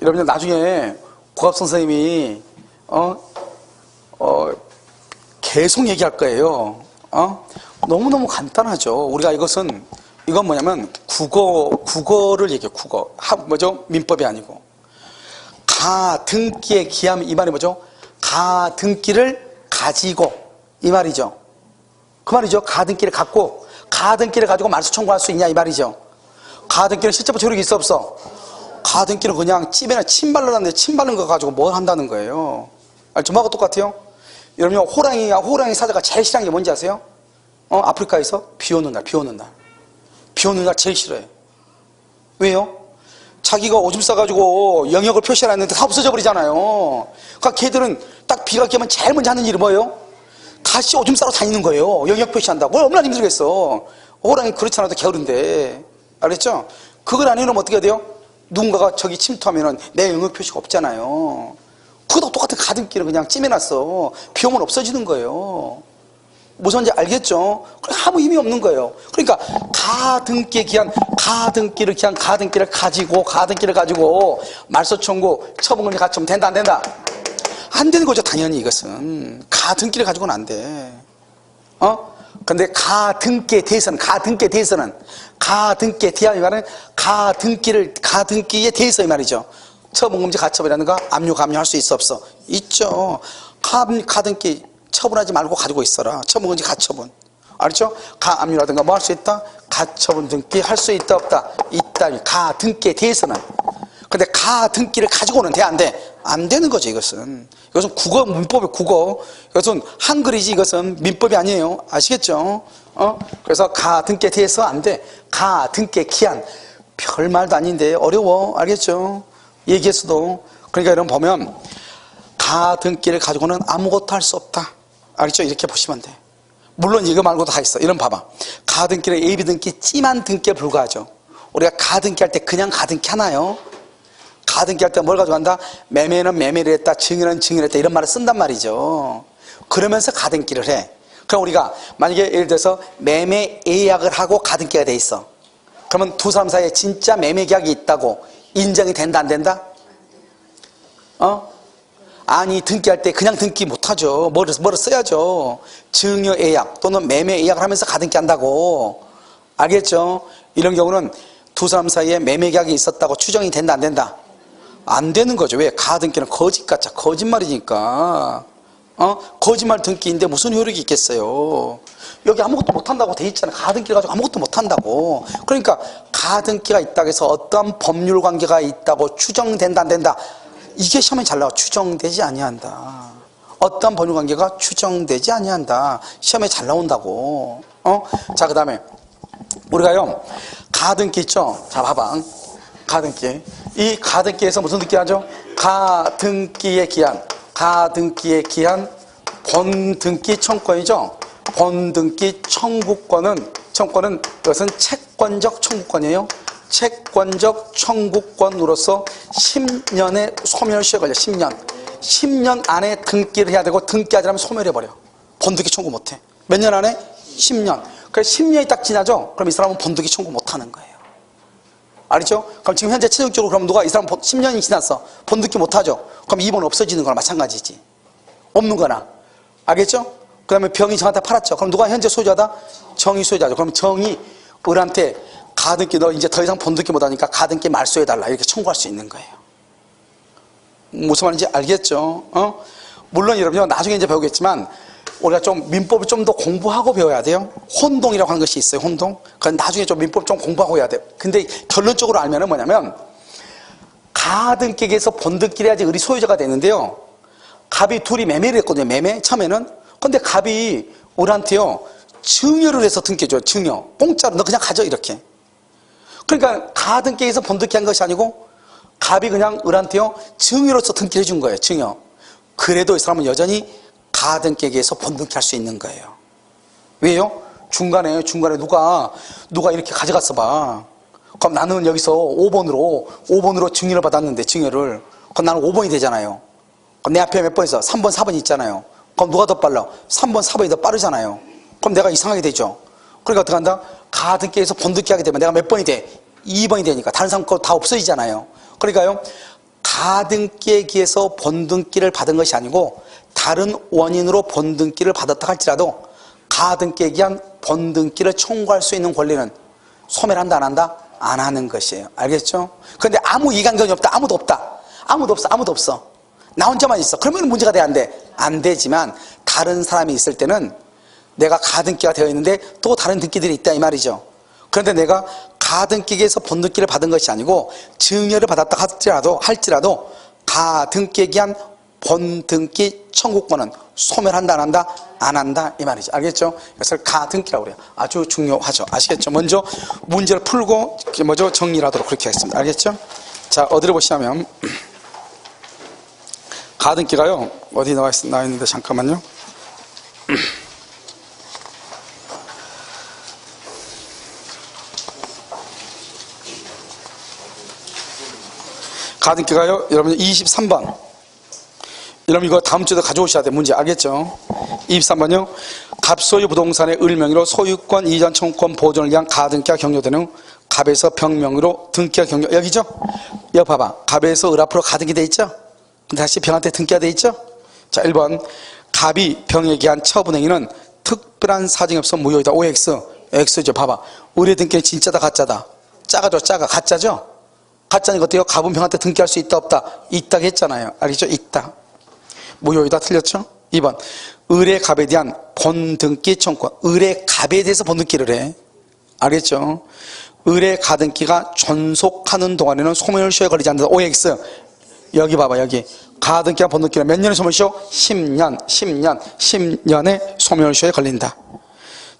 S1: 여러분 나중에 고갑 선생님이 계속 얘기할 거예요. 너무너무 간단하죠. 우리가 이건 뭐냐면 국어를 얘기해요. 국어. 민법이 아니고. 가등기에 기하면 이 말이 뭐죠? 가등기를 가지고 이 말이죠. 그 말이죠. 가등기를 갖고 가등기를 가지고 말소 청구할 수 있냐 이 말이죠. 가등기는 실제법 효력이 있어 없어? 가등기는 그냥 찜에나 침 발라놨는데 침 바른 거 가지고 뭘 한다는 거예요. 뭐하고 똑같아요? 여러분 호랑이 사자가 제일 싫어하는 게 뭔지 아세요? 아프리카에서 비 오는 날 제일 싫어해요. 왜요? 자기가 오줌 싸가지고 영역을 표시하는데 다 없어져 버리잖아요. 그러니까 걔들은 딱 비가 깨면 제일 먼저 하는 일이 뭐예요? 다시 오줌 싸러 다니는 거예요. 영역 표시한다고. 얼마나 힘들겠어. 호랑이 그렇지 않아도 게으른데. 알겠죠? 그걸 안 해놓으면 어떻게 돼요? 누군가가 저기 침투하면은 내 영역 표시가 없잖아요. 그것도 똑같은 가등기를 그냥 찜해놨어. 비용은 없어지는 거예요. 무슨 말인지 알겠죠? 아무 의미 없는 거예요. 그러니까 가등기에 기한 가등기를 가지고 말소 청구 처분금지 가처분 된다 안 된다? 안 되는 거죠. 당연히 이것은 가등기를 가지고는 안 돼. 근데 가등기에 대해서는 가등기에 대해서 이 말이죠. 처분금지 가처분이라든가 압류 감류할 수 있어 없어? 있죠. 가등기 처분하지 말고 가지고 있어라. 처분금지 가처분. 알죠? 가압류라든가 뭐 할 수 있다? 가처분 등기 할 수 있다 없다? 있다. 가등기에 대해서는. 근데 가등기를 가지고는 돼 안 돼? 안 되는 거죠. 이것은 국어 문법의 국어. 이것은 한글이지 이것은 민법이 아니에요. 아시겠죠? 그래서 가등기에 대해서 안 돼. 가등기의 기한 별 말도 아닌데 어려워. 알겠죠? 얘기했어도. 그러니까 여러분 보면 가등기를 가지고는 아무것도 할 수 없다. 알겠죠? 이렇게 보시면 돼. 물론 이거 말고도 다 있어. 이런 봐봐. 가등기는 예비 등기 찜한 등기에 불과하죠. 우리가 가등기 할 때 그냥 가등기 하나요? 가등기 할 때 뭘 가져간다? 매매는 매매를 했다, 증여는 증여를 했다, 이런 말을 쓴단 말이죠. 그러면서 가등기를 해. 그럼 우리가 만약에 예를 들어서 매매 예약을 하고 가등기가 돼 있어. 그러면 두 사람 사이에 진짜 매매 계약이 있다고 인정이 된다 안 된다? 아니 등기할 때 그냥 등기 못하죠. 뭐를 써야죠. 증여 예약 또는 매매 예약을 하면서 가등기 한다고. 알겠죠? 이런 경우는 두 사람 사이에 매매 계약이 있었다고 추정이 된다 안 된다? 안 되는 거죠. 왜? 가등기는 거짓가짜 거짓말이니까. 거짓말 등기인데 무슨 효력이 있겠어요. 여기 아무것도 못한다고 돼 있잖아요. 가등기를 가지고 아무것도 못한다고. 그러니까 가등기가 있다고 해서 어떠한 법률 관계가 있다고 추정된다 안 된다? 이게 시험에 잘 나와. 추정되지 아니한다. 어떠한 법률 관계가 추정되지 아니한다. 시험에 잘 나온다고. 자, 그 다음에 우리가요 가등기 있죠. 자, 봐봐. 가등기. 이 가등기에서 무슨 등기 하죠? 가등기의 기한 본등기 청구권이죠. 본등기 청구권은 이것은 채권적 청구권이에요. 채권적 청구권으로서 10년의 소멸시효 걸려. 10년 안에 등기를 해야 되고 등기하지 않으면 소멸해버려. 본등기 청구 못해. 몇 년 안에? 10년. 그래서 10년이 딱 지나죠? 그럼 이 사람은 본등기 청구 못하는 거예요. 알죠? 그럼 지금 현재 최종적으로 그럼 누가 이 사람 10년이 지났어. 본등기 못하죠? 그럼 2번 없어지는 거나 마찬가지지. 없는 거나. 알겠죠? 그 다음에 병이 정한테 팔았죠. 그럼 누가 현재 소유자다? 정이 소유자죠. 그럼 정이 을한테 가등기 너 이제 더 이상 본등기 못하니까 가등기 말소해달라 이렇게 청구할 수 있는 거예요. 무슨 말인지 알겠죠? 물론 여러분요 나중에 이제 배우겠지만 우리가 좀 민법을 좀 더 공부하고 배워야 돼요. 혼동이라고 하는 것이 있어요. 혼동. 그건 나중에 좀 민법 좀 공부하고 해야 돼요. 근데 결론적으로 알면은 뭐냐면 가등기에서 본등기를 해야지 을이 소유자가 되는데요. 갑이 둘이 매매를 했거든요. 매매 처음에는. 근데 갑이 을한테요 증여를 해서 등기해줘요. 증여. 공짜로 너 그냥 가져 이렇게. 그러니까 가등기에서 본등기 한 것이 아니고 갑이 그냥 을한테요 증여로서 등기를 해준 거예요. 증여. 그래도 이 사람은 여전히 가등기에서 본등기 할 수 있는 거예요. 왜요? 중간에 누가 이렇게 가져갔어 봐. 그럼 나는 여기서 5번으로 증여를 받았는데 증여를. 그럼 나는 5번이 되잖아요. 그럼 내 앞에 몇 번 있어? 3번, 4번 있잖아요. 그럼 누가 더 빨라? 3번, 4번이 더 빠르잖아요. 그럼 내가 이상하게 되죠. 그러니까 어떻게 한다? 가등기에서 본등기 하게 되면 내가 몇 번이 돼? 2번이 되니까 다른 사람 거 다 없어지잖아요. 그러니까요 가등기에 기해서 본등기를 받은 것이 아니고 다른 원인으로 본등기를 받았다 할지라도 가등기에 기한 본등기를 청구할 수 있는 권리는 소멸한다 안 한다? 안 하는 것이에요. 알겠죠? 그런데 아무 이관경이 없다. 아무도 없어. 나 혼자만 있어. 그러면 문제가 돼 안 돼? 안 되지만 다른 사람이 있을 때는 내가 가등기가 되어 있는데 또 다른 등기들이 있다 이 말이죠. 그런데 내가 가등기에서 본등기를 받은 것이 아니고 증여를 받았다 할지라도 가등기에 기한 본등기 청구권은 소멸한다 안 한다? 안 한다 이 말이죠. 알겠죠? 그래서 가등기라고 그래요. 아주 중요하죠. 아시겠죠? 먼저 문제를 풀고 먼저 정리를 하도록 그렇게 하겠습니다. 알겠죠? 자, 어디를 보시냐면 가등기가요 어디 나와 있는데 잠깐만요. 가등기가요 여러분 23번 여러분 이거 다음 주에도 가져오셔야 돼. 문제 알겠죠? 23번요. 갑소유 부동산의 을명의로 소유권, 이전, 청구권 보존을 위한 가등기가 경료되는 후 갑에서 병명의로 등기가 경료. 여기죠? 여기 봐봐. 갑에서 을 앞으로 가등기 돼 있죠? 다시 병한테 등기가 돼 있죠? 자, 1번. 갑이 병에게 한 처분행위는 특별한 사정이 없어 무효이다. OX. X죠. 봐봐. 을의 등기는 진짜다, 가짜다? 짜가죠, 짜가. 가짜죠? 가짜니까 어때요? 갑은 병한테 등기할 수 있다, 없다? 있다고 했잖아요. 알겠죠? 있다. 무효이다. 틀렸죠? 2번. 을의 갑에 대한 본등기 청구권. 을의 갑에 대해서 본등기를 해. 알겠죠? 을의 가등기가 존속하는 동안에는 소멸시효에 걸리지 않는다. OX. 여기 봐봐. 여기. 가등기와 본등기는 몇 년의 소멸시효? 10년의 소멸시효에 걸린다.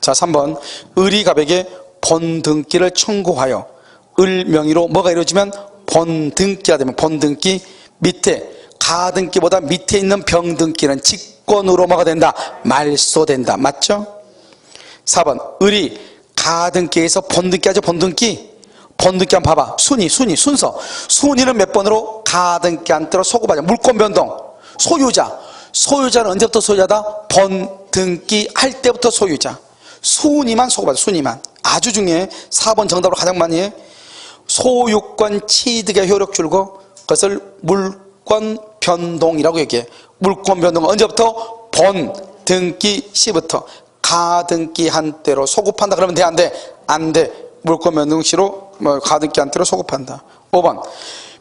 S1: 자, 3번. 을이 갑에게 본등기를 청구하여 을 명의로 뭐가 이루어지면 본등기가 되면 본등기 밑에 가등기보다 밑에 있는 병등기는 직권으로 뭐가 된다? 말소된다. 맞죠? 4번. 을이 가등기에서 본등기 하죠. 본등기. 본등기 한번 봐봐. 순서. 순위는 몇 번으로 가등기 한때로 소급하자. 물권 변동. 소유자는 언제부터 소유자다? 본등기 할 때부터 소유자. 순위만 소급하자. 순위만. 아주 중요해. 4번 정답으로 가장 많이 해. 소유권 취득의 효력 줄고 그것을 물권 변동이라고 얘기해. 물권 변동은 언제부터? 본등기 시부터 가등기 한때로 소급한다. 그러면 돼, 안 돼? 안 돼. 물권 변동 시로 가등기 한때로 소급한다. 5번.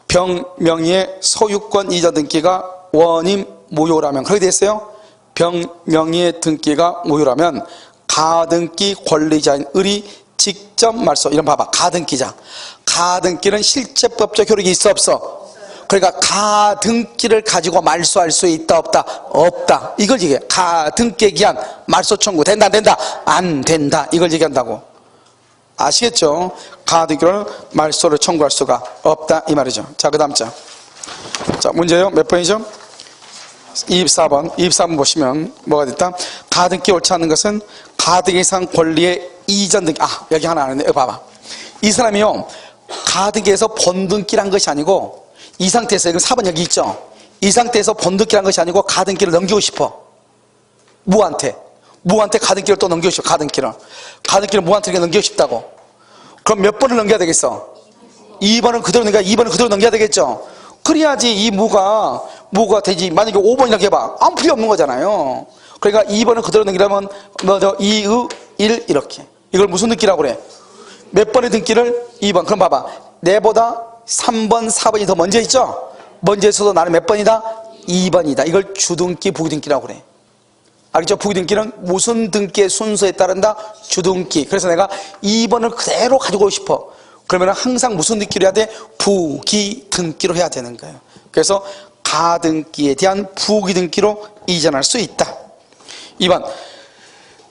S1: 병명의의 소유권 이전 등기가 원임 무효라면, 그렇게 돼 있어요. 병명의의 등기가 무효라면 가등기 권리자인 을이 직접 말소. 이런 봐봐. 가등기자. 가등기는 실제법적 효력이 있어, 없어? 그러니까 가등기를 가지고 말소할 수 있다, 없다? 없다. 이걸 얘기해. 가등기에 기한 말소 청구 된다, 안 된다? 안 된다. 이걸 얘기한다고. 아시겠죠? 가등기로는 말소를 청구할 수가 없다, 이 말이죠. 자, 그 다음 자. 자, 문제요. 몇 번이죠? 24번. 24번 보시면 뭐가 됐다? 가등기 옳지 않는 것은 가등기 이상 권리의 이전 등기. 여기 하나 안 했네. 여기 봐봐. 이 사람이요, 가등기에서 본등기란 것이 아니고, 이 상태에서, 이거 4번 여기 있죠? 이 상태에서 본등기란 것이 아니고 가등기를 넘기고 싶어. 무한테 가등기를 또 넘기고 싶어. 가등기를 무한테게 넘기고 싶다고. 그럼 몇 번을 넘겨야 되겠어? 2번은 그대로 넘겨야 되겠죠? 그래야지 이 무가 되지. 만약에 5번이라고 해봐. 아무 필요 없는 거잖아요. 그러니까 2번은 그대로 넘기려면 뭐죠? 2의 1 이렇게. 이걸 무슨 등기라고 그래? 몇 번의 등기를? 2번. 그럼 봐봐. 내보다 3번, 4번이 더 먼저 있죠? 먼저 있어도 나는 몇 번이다? 2번이다. 이걸 주등기, 부등기라고 그래. 알겠죠? 부등기는 무슨 등기의 순서에 따른다? 주등기. 그래서 내가 2번을 그대로 가지고 싶어. 그러면 항상 무슨 등기로 해야 돼? 부기등기로 해야 되는 거예요. 그래서 가등기에 대한 부기등기로 이전할 수 있다. 2번.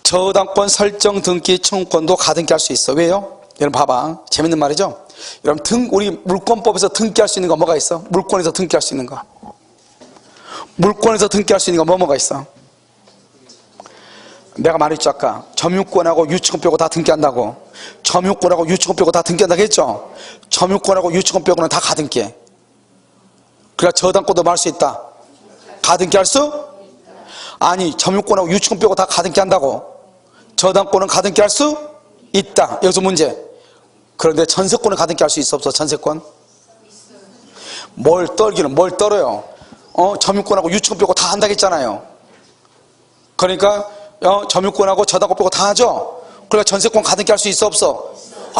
S1: 저당권 설정 등기 청구권도 가등기 할 수 있어. 왜요? 여러분 봐봐. 재밌는 말이죠? 여러분 우리 물권법에서 등기할 수 있는 거 뭐가 있어? 물권에서 등기할 수 있는 거. 물권에서 등기할 수 있는 거 뭐가 있어? 내가 말했죠 아까. 점유권하고 유치권 빼고 다 등기한다고. 점유권하고 유치권 빼고 다 등기한다고 했죠? 점유권하고 유치권 빼고는 다 가등기해. 그러니까 저당권도 말 수 있다. 가등기 할 수? 아니, 점유권하고 유치권 빼고 다 가등기 한다고. 저당권은 가등기 할 수 있다. 여기서 문제. 그런데 전세권은 가등기 할 수 있어, 없어? 전세권? 뭘 떨어요? 점유권하고 유치권 빼고 다 한다고 했잖아요. 그러니까 점유권하고 저당권 빼고 다 하죠? 그러니까 전세권 가등기 할 수 있어, 없어?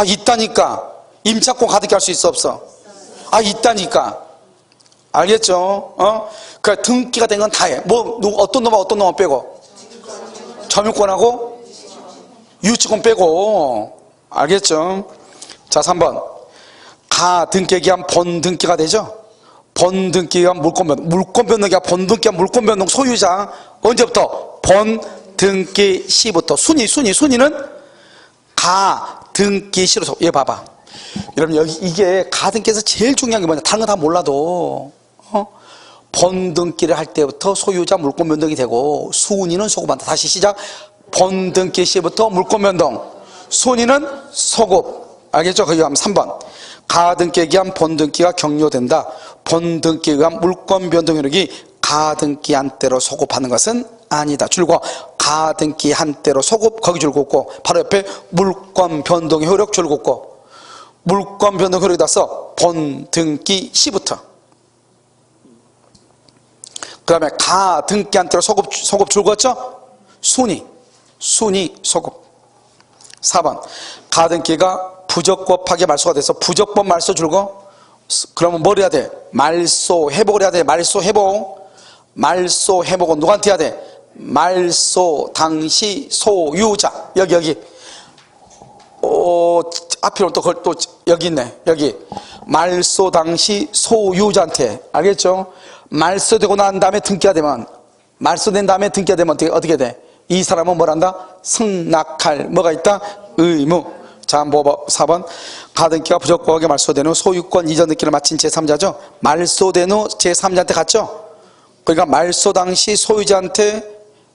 S1: 있다니까. 임차권 가등기 할 수 있어, 없어? 있다니까. 알겠죠? 그러니까 등기가 된 건 다 해. 어떤 놈만 빼고? 점유권하고 유치권 빼고. 알겠죠? 자, 3번. 가등기에 기한 본등기가 되죠? 본등기에 기한 물권 변동이야. 본등기와 물권 변동 소유자. 언제부터? 본등기 시부터. 순위는 가등기 시로. 얘 봐봐. 여러분, 여기 이게 가등기에서 제일 중요한 게 뭐냐? 다른 거 다 몰라도 본등기를 할 때부터 소유자 물권 변동이 되고, 순위는 소급한다. 다시 시작. 본등기 시부터 물권 변동, 순위는 소급. 알겠죠? 거기 가면 3번. 가등기에 기한 본등기가 경료된다. 본등기에 의한 물권 변동 효력이 가등기 한때로 소급하는 것은 아니다. 줄고 가등기 한때로 소급, 거기 줄 긋고 바로 옆에 물권 변동의 효력 줄 긋고 물권 변동 효력이 나서 본등기 시부터 그 다음에 가등기 한때로 소급 줄 긋죠? 순위 소급. 4번 가등기가 부적법하게 말소가 돼서 부적법 말소 줄고 그러면 뭘 해야 돼? 말소 회복을 해야 돼. 말소 회복은 누구한테 해야 돼? 말소 당시 소유자. 여기 앞으로 또 여기 있네. 여기 말소 당시 소유자한테. 알겠죠? 말소되고 난 다음에 등기가 되면 말소된 다음에 등기가 되면 어떻게 돼? 이 사람은 뭘 한다? 승낙할 뭐가 있다? 의무. 자, 4번 가등기가 부적법하게 말소된 후 소유권 이전 등기를 마친 제3자죠. 말소된 후 제3자한테 갔죠. 그러니까 말소 당시 소유자한테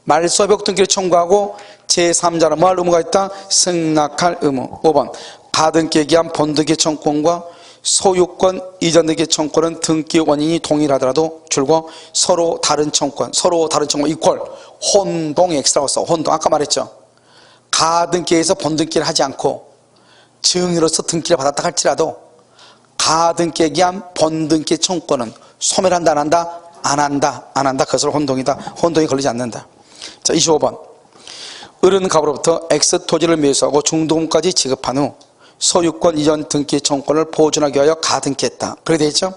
S1: 말소 회복 등기를 청구하고 제3자는 뭐 할 의무가 있다? 승낙할 의무. 5번 가등기에 기한 본등기 청구권과 소유권 이전 등기 청구권은 등기 원인이 동일하더라도 줄고 서로 다른 청구권 이퀄 혼동 X라고 써. 혼동. 아까 말했죠. 가등기에서 본등기를 하지 않고 증인으로서 등기를 받았다 할지라도 가등기에 기한 본등기 청구권은 소멸한다 안 한다? 안 한다. 그것을 혼동이다. 혼동이 걸리지 않는다. 자, 25번 을은 갑으로부터 X 토지를 매수하고 중도금까지 지급한 후 소유권 이전 등기 청구권을 보존하기 위하여 가등기했다. 그렇게 되어 있죠.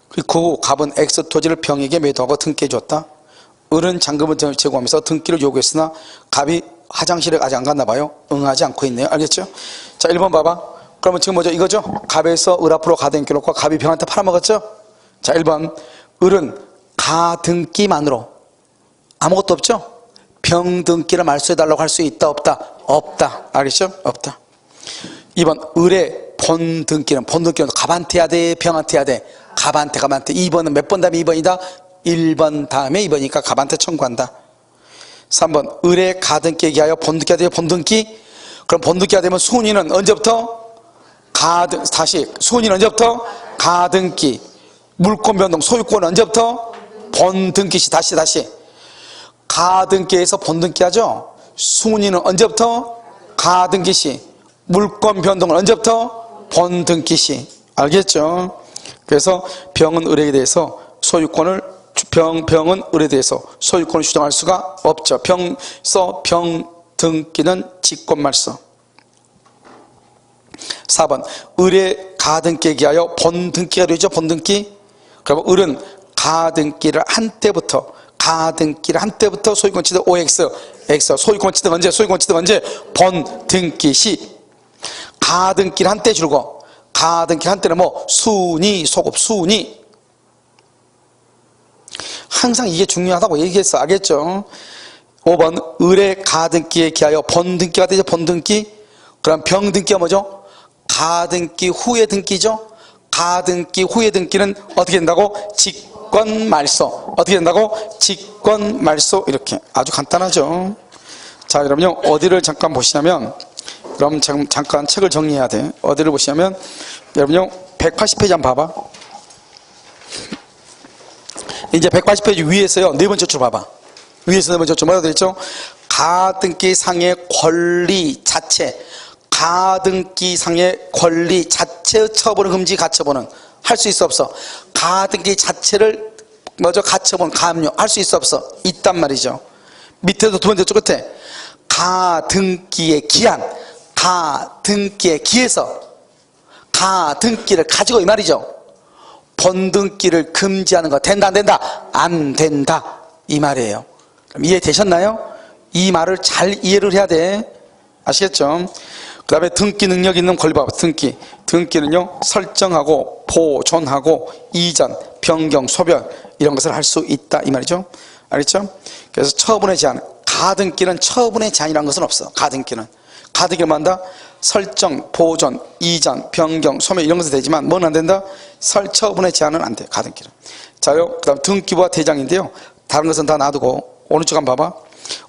S1: 그 후 갑은 X 토지를 병에게 매도하고 등기해 줬다. 을은 잔금을 제공하면서 등기를 요구했으나 갑이 화장실에 아직 안 갔나 봐요. 응하지 않고 있네요. 알겠죠? 자, 1번 봐봐. 그러면 지금 뭐죠? 이거죠? 갑에서 을 앞으로 가등기 놓고 갑이 병한테 팔아먹었죠? 자, 1번 을은 가등기만으로 아무것도 없죠? 병등기를 말소해달라고 할 수 있다 없다? 없다. 알겠죠? 없다. 2번 을의 본등기는 갑한테 해야 돼? 병한테 해야 돼? 갑한테. 2번은 몇 번 다음에 2번이다? 1번 다음에 2번이니까 갑한테 청구한다. 3번 을의 가등기에 기하여 본등기가 돼요. 본등기. 그럼 본등기가 되면 순위는 언제부터? 순위는 언제부터? 가등기. 물권 변동 소유권은 언제부터? 본등기 시. 다시 가등기에서 본등기 하죠. 순위는 언제부터? 가등기 시. 물권 변동은 언제부터? 본등기 시. 알겠죠? 그래서 병은 을에게 대해서 병은 을에 대해서 소유권을 주장할 수가 없죠. 병등기는 직권말소. 4번 을의 가등기에 기하여 본등기가 되죠. 본등기. 그럼 을은 가등기를 한때부터 소유권 취득 OX 소유권 취득 언제? 본등기 시. 가등기를 한때 줄고 가등기 한때는 뭐 순위 소급 순위. 항상 이게 중요하다고 얘기했어. 알겠죠? 5번 을의 가등기에 기하여 본등기가 되죠. 본등기. 그럼 병등기가 뭐죠? 가등기 후의 등기죠. 가등기 후의 등기는 어떻게 된다고? 직권말소. 어떻게 된다고? 직권말소. 이렇게 아주 간단하죠. 자, 여러분요 어디를 잠깐 보시냐면, 그럼 잠깐 책을 정리해야 돼. 어디를 보시냐면 여러분요 180페이지 한번 봐봐. 이제 180페이지 위에서요 네 번째 줄 봐봐. 위에서 네 번째 줄 뭐라고 되어 있죠? 가등기 상의 권리 자체. 가등기 상의 권리 자체의 처분을 금지. 가처분은 할 수 있어 없어? 가등기 자체를 가처분 감료 할 수 있어 없어? 있단 말이죠. 밑에도 두 번째 줄 끝에 가등기의 기한. 가등기에 기해서 가등기를 가지고 이 말이죠. 본등기를 금지하는 거 된다 안 된다? 안 된다 이 말이에요. 그럼 이해되셨나요? 이 말을 잘 이해를 해야 돼. 아시겠죠? 그 다음에 등기 능력 있는 권리 봐봐. 등기는요 설정하고 보존하고 이전 변경 소멸 이런 것을 할 수 있다 이 말이죠. 알겠죠? 그래서 처분의 제한. 가등기는 처분의 제한이라는 것은 없어. 가등기는 뭐한다? 설정, 보존, 이전, 변경, 소멸 이런 것은 되지만 뭐는 안 된다? 처분의 제한은 안 돼. 가등기는. 자요. 그 다음 등기부와 대장인데요. 다른 것은 다 놔두고 오른쪽 한번 봐봐.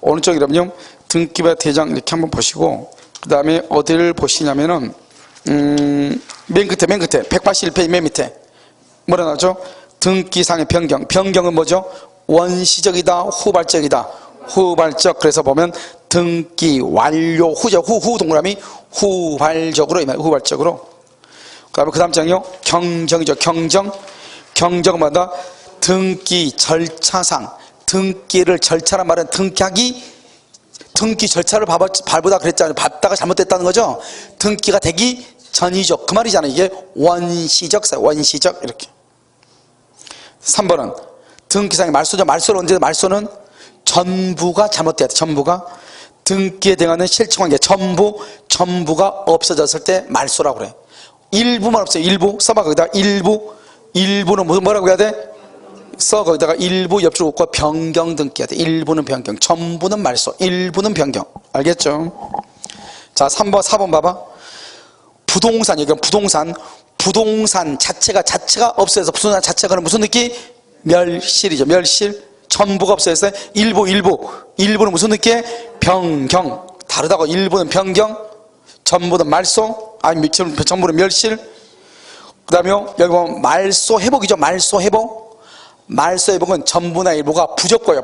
S1: 오른쪽 이러면요 등기부와 대장 이렇게 한번 보시고, 그 다음에 어디를 보시냐면은 맨 끝에 181페이지 맨 밑에 뭐라 나오죠? 등기상의 변경. 변경은 뭐죠? 원시적이다, 후발적이다. 후발적. 그래서 보면 등기 완료 후죠. 후 동그라미 후발적으로 임해요. 후발적으로. 그다음에 그 다음 장이요. 경정이죠. 경정은 뭐다? 등기 절차상. 등기를 절차란 말은 등기 절차를 밟보다 그랬잖아요. 밟다가 잘못됐다는 거죠. 등기가 되기 전이죠. 그 말이잖아요. 이게 원시적 이렇게. 3번은 등기상의 말소죠. 말소는 언제? 말소는 전부가 잘못돼야 돼. 전부가 등기에 대한 실체관계 전부가 없어졌을 때 말소라고 그래. 일부만 없어요. 일부 써봐. 거기다 일부는 뭐라고 해야 돼? 써. 거기다가 일부 옆줄 긋고 변경 등기해야 돼. 일부는 변경, 전부는 말소, 일부는 변경. 알겠죠? 자, 4번 봐봐. 부동산. 여기는 부동산 자체가 없어져서 부동산 자체가 무슨 느낌? 멸실이죠. 멸실. 전부가 없어져서 일부는 무슨 느낌? 변경. 다르다고. 일부는 변경, 전부는 말소, 아니 전부는 멸실. 그 다음에 여기 보면 말소 회복이죠. 말소 회복은 전부나 일부가 부적법이에요.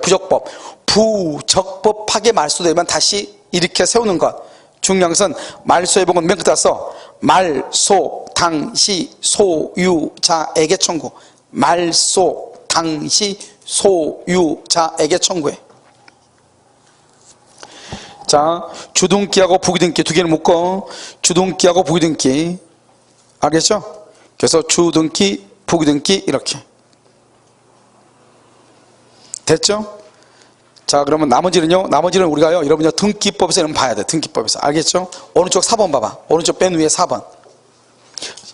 S1: 부적법하게 말소되면 다시 일으켜 세우는 것. 중요한 것은 말소 회복은 맨 끝에 써. 말소 당시 소유자에게 청구. 말소 당시 소유자에게 청구해. 자, 주등기하고 부기등기 두 개를 묶어. 주등기하고 부기등기. 알겠죠? 그래서 주등기, 부기등기 이렇게. 됐죠? 자, 그러면 나머지는요? 나머지는 우리가요, 여러분요, 등기법에서 이런 봐야 돼. 등기법에서. 알겠죠? 오른쪽 4번 봐봐. 오른쪽 맨 위에 4번.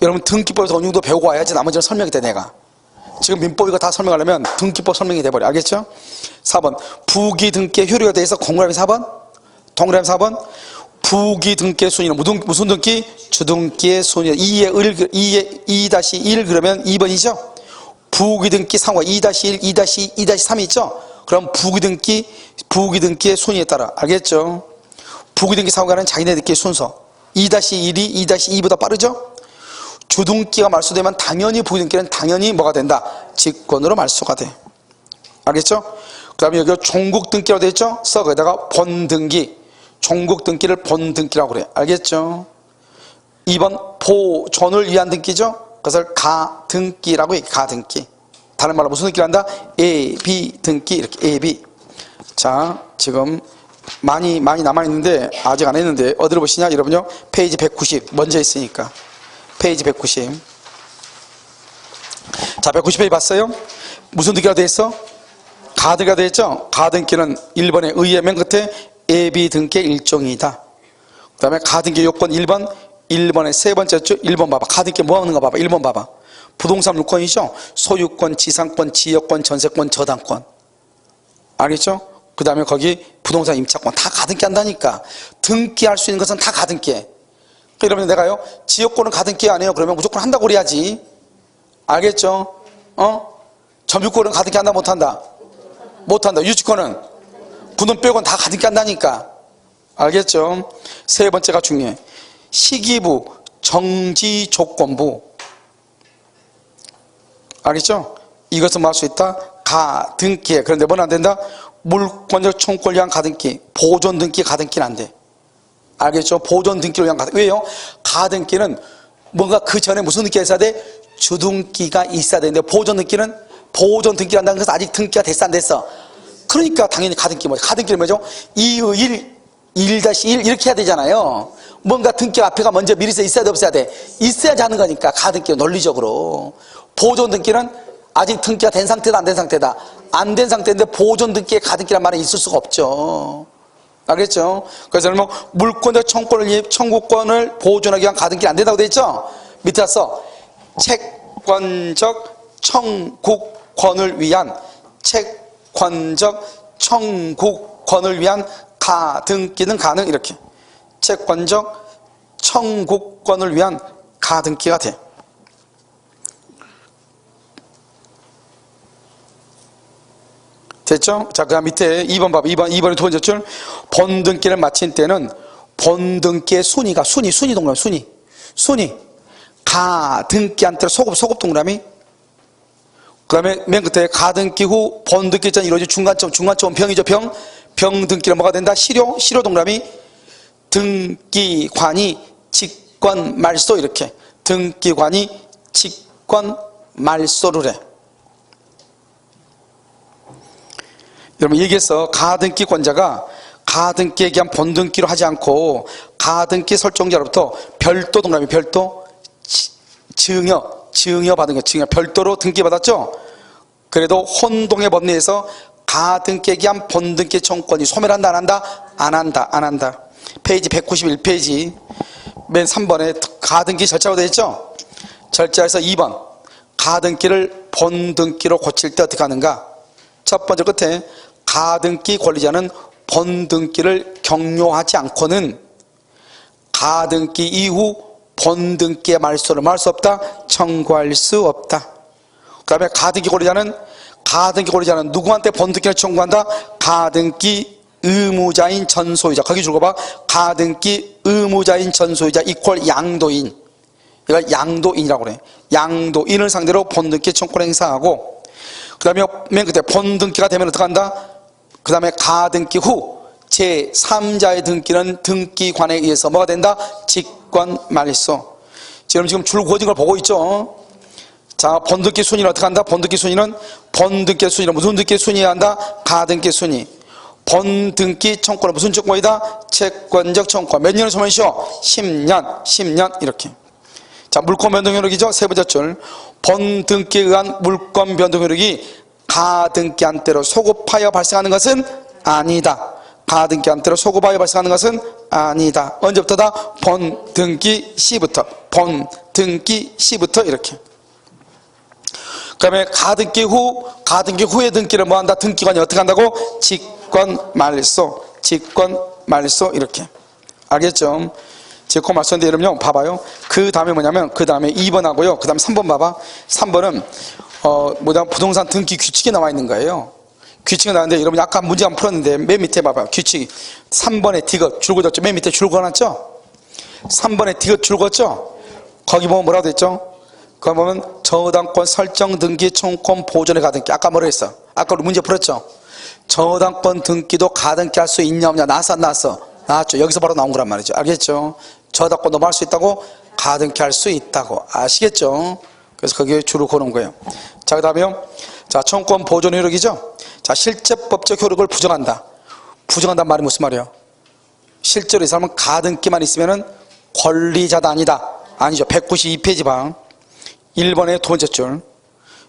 S1: 여러분 등기법에서 어느 정도 배우고 와야지 나머지는 설명이 돼, 내가. 지금 민법 이거 다 설명하려면 등기법 설명이 돼버려. 알겠죠? 4번. 부기등기의 효력에 대해서 동그라미 4번. 동그라미 4번. 부기등기의 순위는 무슨 등기? 주등기의 순위. 2-1 그러면 2번이죠? 부기등기 상호 2-1, 2-3이 있죠? 그럼 부기등기의 순위에 따라. 알겠죠? 부기등기 상호가는 자기네들끼리 순서. 2-1이 2-2보다 빠르죠? 주등기가 말소되면 당연히 부기등기는 당연히 뭐가 된다? 직권으로 말소가 돼. 알겠죠? 그 다음에 여기 종국등기라고 되어 있죠? 써. 거기다가 본등기. 종국등기를 본등기라고 그래. 알겠죠? 2번 보존을 위한 등기죠? 그것을 가등기라고 해. 가등기. 다른 말로 무슨 등기를 한다? A-B 등기. 이렇게 A-B. 자, 지금 많이 남아있는데 아직 안 했는데 어디로 보시냐? 여러분요, 페이지 190 먼저 있으니까. 페이지 190. 자, 190페이지 봤어요? 무슨 등기가 되어 있어? 가등기가 되어 있죠? 가등기는 1번에 의의 맨 끝에 A-B 등기의 일종이다. 그 다음에 가등기 요건 1번의 세 번째죠? 1번 봐봐. 가등기 뭐 하는 거 봐봐. 1번 봐봐. 부동산 물권이죠? 소유권, 지상권, 지역권, 전세권, 저당권. 알겠죠? 그 다음에 거기 부동산 임차권 다 가등기 한다니까. 등기할 수 있는 것은 다 가등기해. 그러면 내가요, 지역권은 가등기 안 해요. 그러면 무조건 한다고 그래야지. 알겠죠? 점유권은 가등기 한다 못한다? 못한다. 유치권은? 분원 빼고는 다 가등기 한다니까. 알겠죠? 세 번째가 중요해. 시기부, 정지조건부. 알겠죠? 이것은 뭐 할 수 있다? 가등기에. 그런데 뭐는 안 된다? 물권적 청구권을 위한 가등기. 보존 등기 가등기는 안 돼. 알겠죠? 보존 등기를 위한 가등기. 왜요? 가등기는 뭔가 그 전에 무슨 등기가 있어야 돼? 주등기가 있어야 되는데 보존 등기는 보존 등기가 한다는 것은 아직 등기가 됐어 안 됐어? 그러니까 당연히 가등기 뭐죠? 가등기는 뭐죠? 2의 1 이렇게 해야 되잖아요. 뭔가 등기 앞에가 먼저 미리 있어야 돼 없어야 돼? 있어야지 하는 거니까 가등기 논리적으로. 보존 등기는 아직 등기가 된 상태다 안 된 상태다? 안 된 상태인데 보존 등기에 가등기란 말은 있을 수가 없죠. 알겠죠? 그래서 뭐 물권적 청구권을 보존하기 위한 가등기는 안 된다고 돼 있죠? 밑에 왔어. 채권적 청구권을 위한 가등기는 가능. 이렇게 채권적 청구권을 위한 가등기가 돼. 됐죠? 자, 그 다음 밑에 2번 봐봐. 2번의 두 번째 줄. 본등기를 마친 때는 본등기의 순위 동그라미. 순위. 가등기한 때 소급 동그라미. 그 다음에 맨 끝에 가등기 후 본등기 전 이루어진 중간점 병이죠. 병등기는 뭐가 된다? 시료 동그라미 등기관이 직권 말소 이렇게 등기관이 직권 말소를 해. 여러분 여기에서 가등기권자가 가등기에 기한 본등기로 하지 않고 가등기 설정자로부터 별도 동그라미 별도 증여 받은 거 증여 별도로 등기받았죠. 그래도 혼동의 법리에서 가등기에 기한 본등기 청구권이 소멸한다 안 한다. 페이지 191페이지 맨 3번에 가등기 절차로 되어 있죠. 절차에서 2번 가등기를 본등기로 고칠 때 어떻게 하는가. 첫 번째 끝에 가등기 권리자는 본등기를 격려하지 않고는 가등기 이후 본등기의 말소를 할 수 없다. 청구할 수 없다. 그 다음에 가등기 권리자는 누구한테 본등기를 청구한다? 가등기 의무자인 전 소유자. 거기 줄거봐. 가등기 의무자인 전 소유자 이퀄 양도인. 이걸 양도인이라고 그래. 양도인을 상대로 본등기 청구를 행사하고, 그 다음에 맨 끝에 본등기가 되면 어떻게 한다? 그 다음에 가등기 후 제3자의 등기는 등기관에 의해서 뭐가 된다? 직권 말소. 지금 줄 그어진 걸 보고 있죠. 자, 본등기 순위는 어떻게 한다? 본등기 순위는 무슨 등기 순위에 한다? 가등기 순위. 본등기 청구는 무슨 청구이다? 채권적 청구. 몇 년을 소멸시효? 10년 이렇게. 자, 물권 변동 효력이죠. 세 번째 줄. 본등기에 의한 물권 변동 효력이 가등기한 때로 소급하여 발생하는 것은 아니다. 가등기한 때로 소급하여 발생하는 것은 아니다. 언제부터다? 본등기 시부터 이렇게. 그 다음에 가등기 후의 등기를 뭐 한다? 등기관이 어떻게 한다고? 직권 말소 이렇게. 알겠죠? 직권 말소인데 여러분요 봐봐요. 그 다음에 뭐냐면 그 다음에 2번 하고요. 그 다음에 3번 봐봐. 3번은 부동산 등기 규칙이 나와 있는 거예요. 규칙이 나왔는데 여러분이 아까 문제 한번 풀었는데 맨 밑에 봐봐요. 규칙 3번에 디귿 줄 그었죠. 맨 밑에 줄 그어놨죠. 3번에 디귿 줄 그었죠. 거기 보면 뭐라고 됐죠? 거기 보면 저당권 설정 등기 청구권 보존의 가등기. 아까 뭐라 했어? 아까 우리 문제 풀었죠. 저당권 등기도 가등기 할 수 있냐 없냐. 나왔죠. 여기서 바로 나온 거란 말이죠. 알겠죠? 저당권도 할 수 있다고, 가등기 할 수 있다고. 아시겠죠? 그래서 거기에 줄을 그어놓은 거예요. 자, 그 다음에요. 자, 청구권 보존 효력이죠. 자, 실제법적 효력을 부정한다. 부정한다는 말이 무슨 말이에요? 실제로 이 사람은 가등기만 있으면은 권리자다 아니죠. 192페이지 방 1번의 두 번째 줄.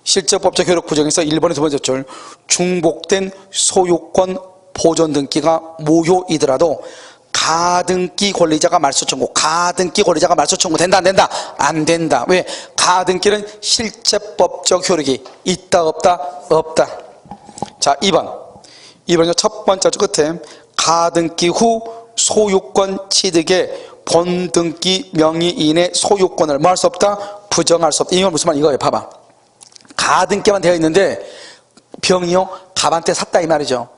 S1: 실제법적 효력 부정에서 1번의 두 번째 줄. 중복된 소유권 보존 등기가 무효이더라도 가등기 권리자가 말소 청구 된다 안 된다. 왜? 가등기는 실제법적 효력이 있다 없다. 자, 2번은요 첫 번째 줄 끝에 가등기 후 소유권 취득에 본등기 명의인의 소유권을 뭐 할 수 없다? 부정할 수 없다. 이건 무슨 말 이거예요. 봐봐. 가등기만 되어 있는데 병이요 갑한테 샀다 이 말이죠.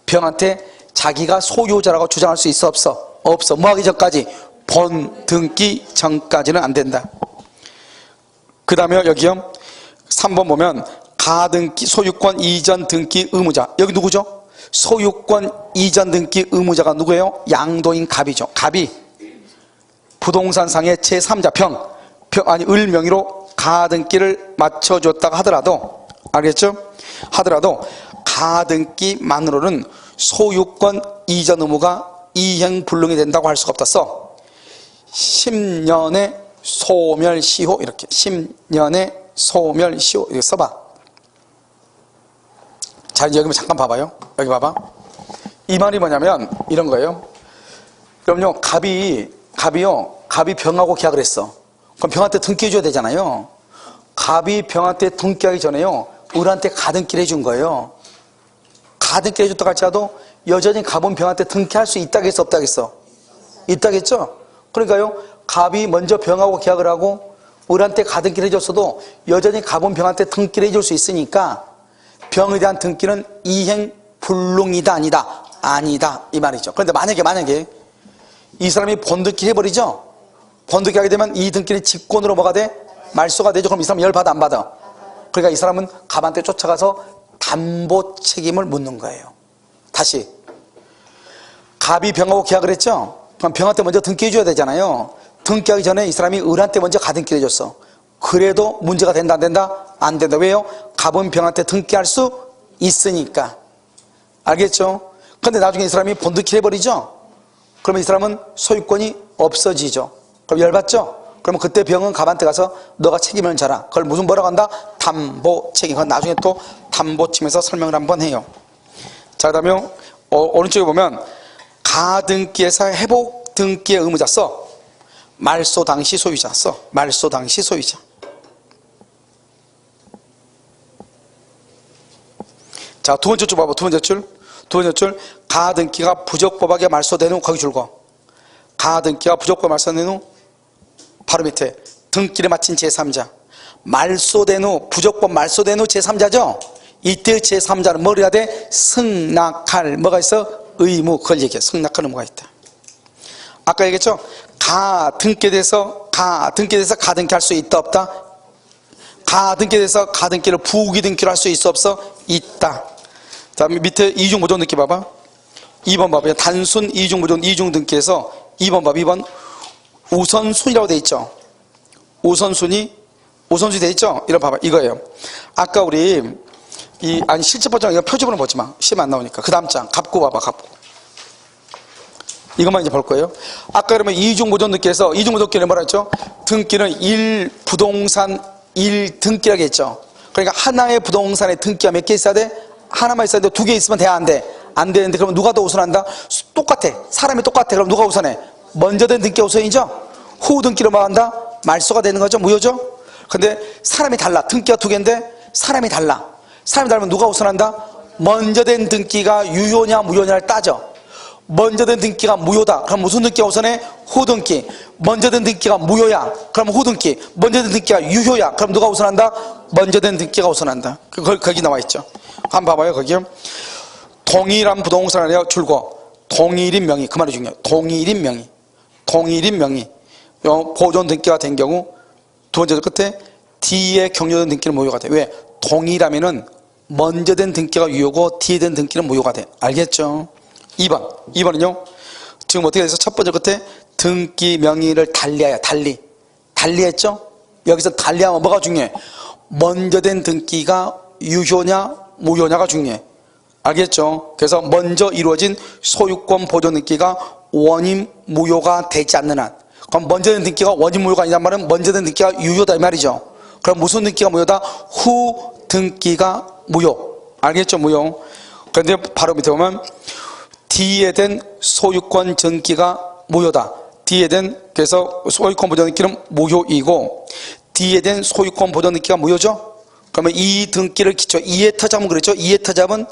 S1: 병한테 자기가 소유자라고 주장할 수 있어 없어. 뭐 하기 전까지? 본등기 전까지는 안 된다. 그 다음에 여기요 3번 보면 가등기 소유권 이전 등기 의무자. 여기 누구죠? 소유권 이전 등기 의무자가 누구예요? 양도인 갑이죠. 갑이 부동산상의 제3자 을 명의로 가등기를 맞춰줬다가 하더라도, 알겠죠? 하더라도 가등기만으로는 소유권 이전 의무가 이행불능이 된다고 할 수가 없다. 10년의 소멸시효 이렇게. 10년의 소멸시효 이렇게 써봐. 자, 이제 여기 잠깐 봐봐요. 여기 봐봐. 이 말이 뭐냐면 이런 거예요. 그럼요 갑이 병하고 계약을 했어. 그럼 병한테 등기해줘야 되잖아요. 갑이 병한테 등기하기 전에요 을한테 가등기를 해준 거예요. 가등기를 해줬다고 할지라도 여전히 갑은 병한테 등기할 수 있다겠어 없다겠어? 있다겠죠? 그러니까요 갑이 먼저 병하고 계약을 하고 을한테 가등기를 해줬어도 여전히 갑은 병한테 등기를 해줄 수 있으니까 병에 대한 등기는 이행불능이다 아니다 이 말이죠. 그런데 만약에 이 사람이 본등기 해버리죠. 본등기 하게 되면 이 등기는 직권으로 뭐가 돼? 말소가 되죠. 그럼 이 사람 열받아 안 받아? 그러니까 이 사람은 갑한테 쫓아가서 담보 책임을 묻는 거예요. 다시 갑이 병하고 계약을 했죠. 그럼 병한테 먼저 등기해 줘야 되잖아요. 등기하기 전에 이 사람이 을한테 먼저 가등기를 해줬어. 그래도 문제가 된다 안 된다? 안 된다. 왜요? 갑은 병한테 등기할 수 있으니까. 알겠죠? 근데 나중에 이 사람이 본등기를 해버리죠. 그러면 이 사람은 소유권이 없어지죠. 그럼 열받죠? 그러면 그때 병은 갑한테 가서 너가 책임을 져라. 그걸 무슨 뭐라고 한다? 담보 책임. 그건 나중에 또 담보 측면에서 설명을 한번 해요. 자, 그 다음에 오른쪽에 보면 가등기에서 회복 등기의 의무자 써. 말소 당시 소유자 써. 말소 당시 소유자. 자, 두 번째 줄 봐봐. 두 번째 줄. 가등기가 부적법하게 말소된 후 거기 줄거. 가등기가 부적법 말소된 후 바로 밑에 등기를 마친 제3자. 말소된 후 부적법 말소된 후 제3자죠. 이때 제3자는 뭘 해야 돼? 승낙할 뭐가 있어? 의무. 그걸 얘기해. 승낙할 의무가 있다. 아까 얘기했죠? 가등기에 대해서 가등기할 수 있다 없다? 가등기에 대해서 가등기를 부기 등기로 할 수 있어 없어? 있다. 다음에 밑에 이중보존 등기 봐봐. 2번 봐봐요. 단순 이중보존 이중등기에서 2번 봐봐. 2번 우선순위라고 돼 있죠. 우선순위 돼 있죠. 이런 봐봐. 이거예요. 아까 우리 아니 실제 보장 이거 표지본을 보지 마. 시험 안 나오니까. 그 다음 장 갑구 봐봐. 갑구. 이것만 이제 볼 거예요. 아까 그러면 이중보존 등기에서 이중보존 등기는 뭐라 했죠? 등기는 1부동산 1등기라고 했죠. 그러니까 하나의 부동산에 등기가 몇 개 있어야 돼? 하나만 있어야 돼. 두 개 있으면 돼? 안 돼? 안 되는데 그러면 누가 더 우선한다? 똑같아. 사람이 똑같아. 그럼 누가 우선해? 먼저 된 등기가 우선이죠? 후 등기로 말한다? 말소가 되는 거죠? 무효죠? 근데 사람이 달라. 등기가 두 개인데 사람이 달라. 사람이 다르면 누가 우선한다? 먼저 된 등기가 유효냐 무효냐를 따져. 먼저 된 등기가 무효다. 그럼 무슨 등기가 우선해? 후 등기. 먼저 된 등기가 무효야. 그럼 후 등기. 먼저 된 등기가 유효야. 그럼 누가 우선한다? 먼저 된 등기가 우선한다. 거기 나와 있죠. 한번 봐봐요. 거기 동일한 부동산 아니라 줄거 동일인 명의. 그 말이 중요해요. 동일인 명의. 보존 등기가 된 경우 두 번째 끝에 D에 경료된 등기는 무효가 돼. 왜? 동일하면은 먼저 된 등기가 유효고 뒤에 된 등기는 무효가 돼. 알겠죠? 2번은요. 지금 어떻게 돼서 첫 번째 끝에 등기 명의를 달리하여 달리했죠? 여기서 달리하면 뭐가 중요해? 먼저 된 등기가 유효냐 무효냐가 중요해. 알겠죠? 그래서 먼저 이루어진 소유권 보존 등기가 원인 무효가 되지 않는 한. 그럼 먼저 된 등기가 원인 무효가 아니란 말은 먼저 된 등기가 유효다 이 말이죠. 그럼 무슨 등기가 무효다? 후 등기가 무효. 알겠죠? 무효. 그런데 바로 밑에 보면 D에 된 소유권 등기가 무효다. D에 된 그래서 소유권 보존 등기는 무효이고 D에 된 소유권 보존 등기가 무효죠. 그러면 이 등기를 기초 2의 타잡은 그랬죠. 2의 타잡은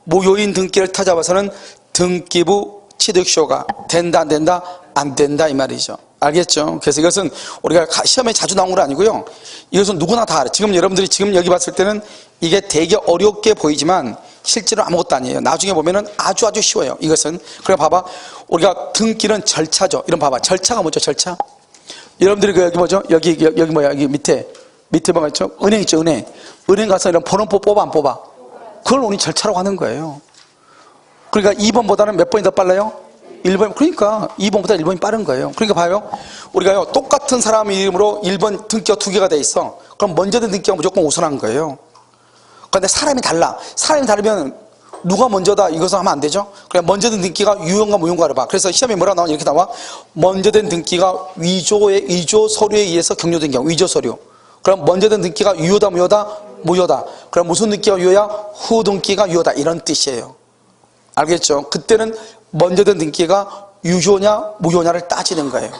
S1: 무효인 등기를 타잡아서는 등기부 취득쇼가 된다 안 된다? 안 된다 이 말이죠. 알겠죠? 그래서 이것은 우리가 시험에 자주 나온 건 아니고요. 이것은 누구나 다 알아요. 지금 여러분들이 지금 여기 봤을 때는 이게 되게 어렵게 보이지만 실제로 아무것도 아니에요. 나중에 보면은 아주 쉬워요. 이것은. 그래 봐봐. 우리가 등기는 절차죠. 이런 봐봐. 절차가 뭐죠? 절차. 여러분들이 여기 뭐죠? 여기 뭐야? 여기 밑에 뭐가 있죠? 은행 있죠? 은행 가서 이런 번호표 뽑아 안 뽑아? 그걸 우리 절차라고 하는 거예요. 그러니까 2번보다는 몇 번이 더 빨라요? 1번. 그러니까 2번보다 1번이 빠른 거예요. 그러니까 봐요. 우리가요 똑같은 사람 이름으로 1번 등기가 두 개가 돼 있어. 그럼 먼저 된 등기가 무조건 우선한 거예요. 그런데 사람이 달라. 사람이 다르면 누가 먼저다 이것을 하면 안 되죠. 그냥 먼저 된 등기가 유효인가 무효인가를 봐. 그래서 시험에 뭐라 나오냐 이렇게 나와. 먼저 된 등기가 위조 서류에 의해서 경료된 경우 위조 서류. 그럼 먼저 된 등기가 유효다 무효다? 무효다. 그럼 무슨 등기가 유효야? 후 등기가 유효다 이런 뜻이에요. 알겠죠? 그때는 먼저 된 등기가 유효냐 무효냐를 따지는 거예요.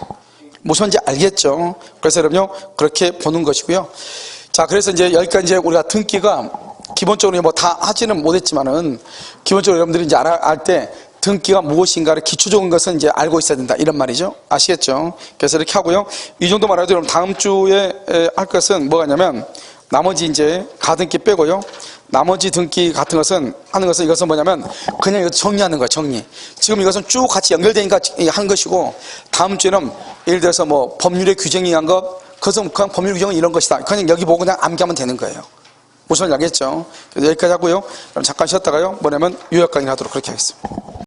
S1: 무슨지 알겠죠? 그래서 여러분요 그렇게 보는 것이고요. 자, 그래서 이제 여기까지 이제 우리가 등기가 기본적으로 뭐 다 하지는 못했지만은 기본적으로 여러분들이 이제 알 때 등기가 무엇인가를 기초적인 것은 이제 알고 있어야 된다 이런 말이죠. 아시겠죠? 그래서 이렇게 하고요. 이 정도 말해도 여러분 다음 주에 할 것은 뭐가냐면 나머지 이제 가등기 빼고요. 나머지 등기 같은 것은 하는 것은 이것은 뭐냐면 그냥 이거 정리하는 거예요. 정리. 지금 이것은 쭉 같이 연결되니까 한 것이고 다음 주에는 예를 들어서 뭐 법률의 규정이 한 것 그것은 그냥 법률 규정은 이런 것이다. 그냥 여기 보고 그냥 암기하면 되는 거예요. 무슨 말 알겠죠? 그래서 여기까지 하고요. 그럼 잠깐 쉬었다가요. 뭐냐면 요약 강의 하도록 그렇게 하겠습니다.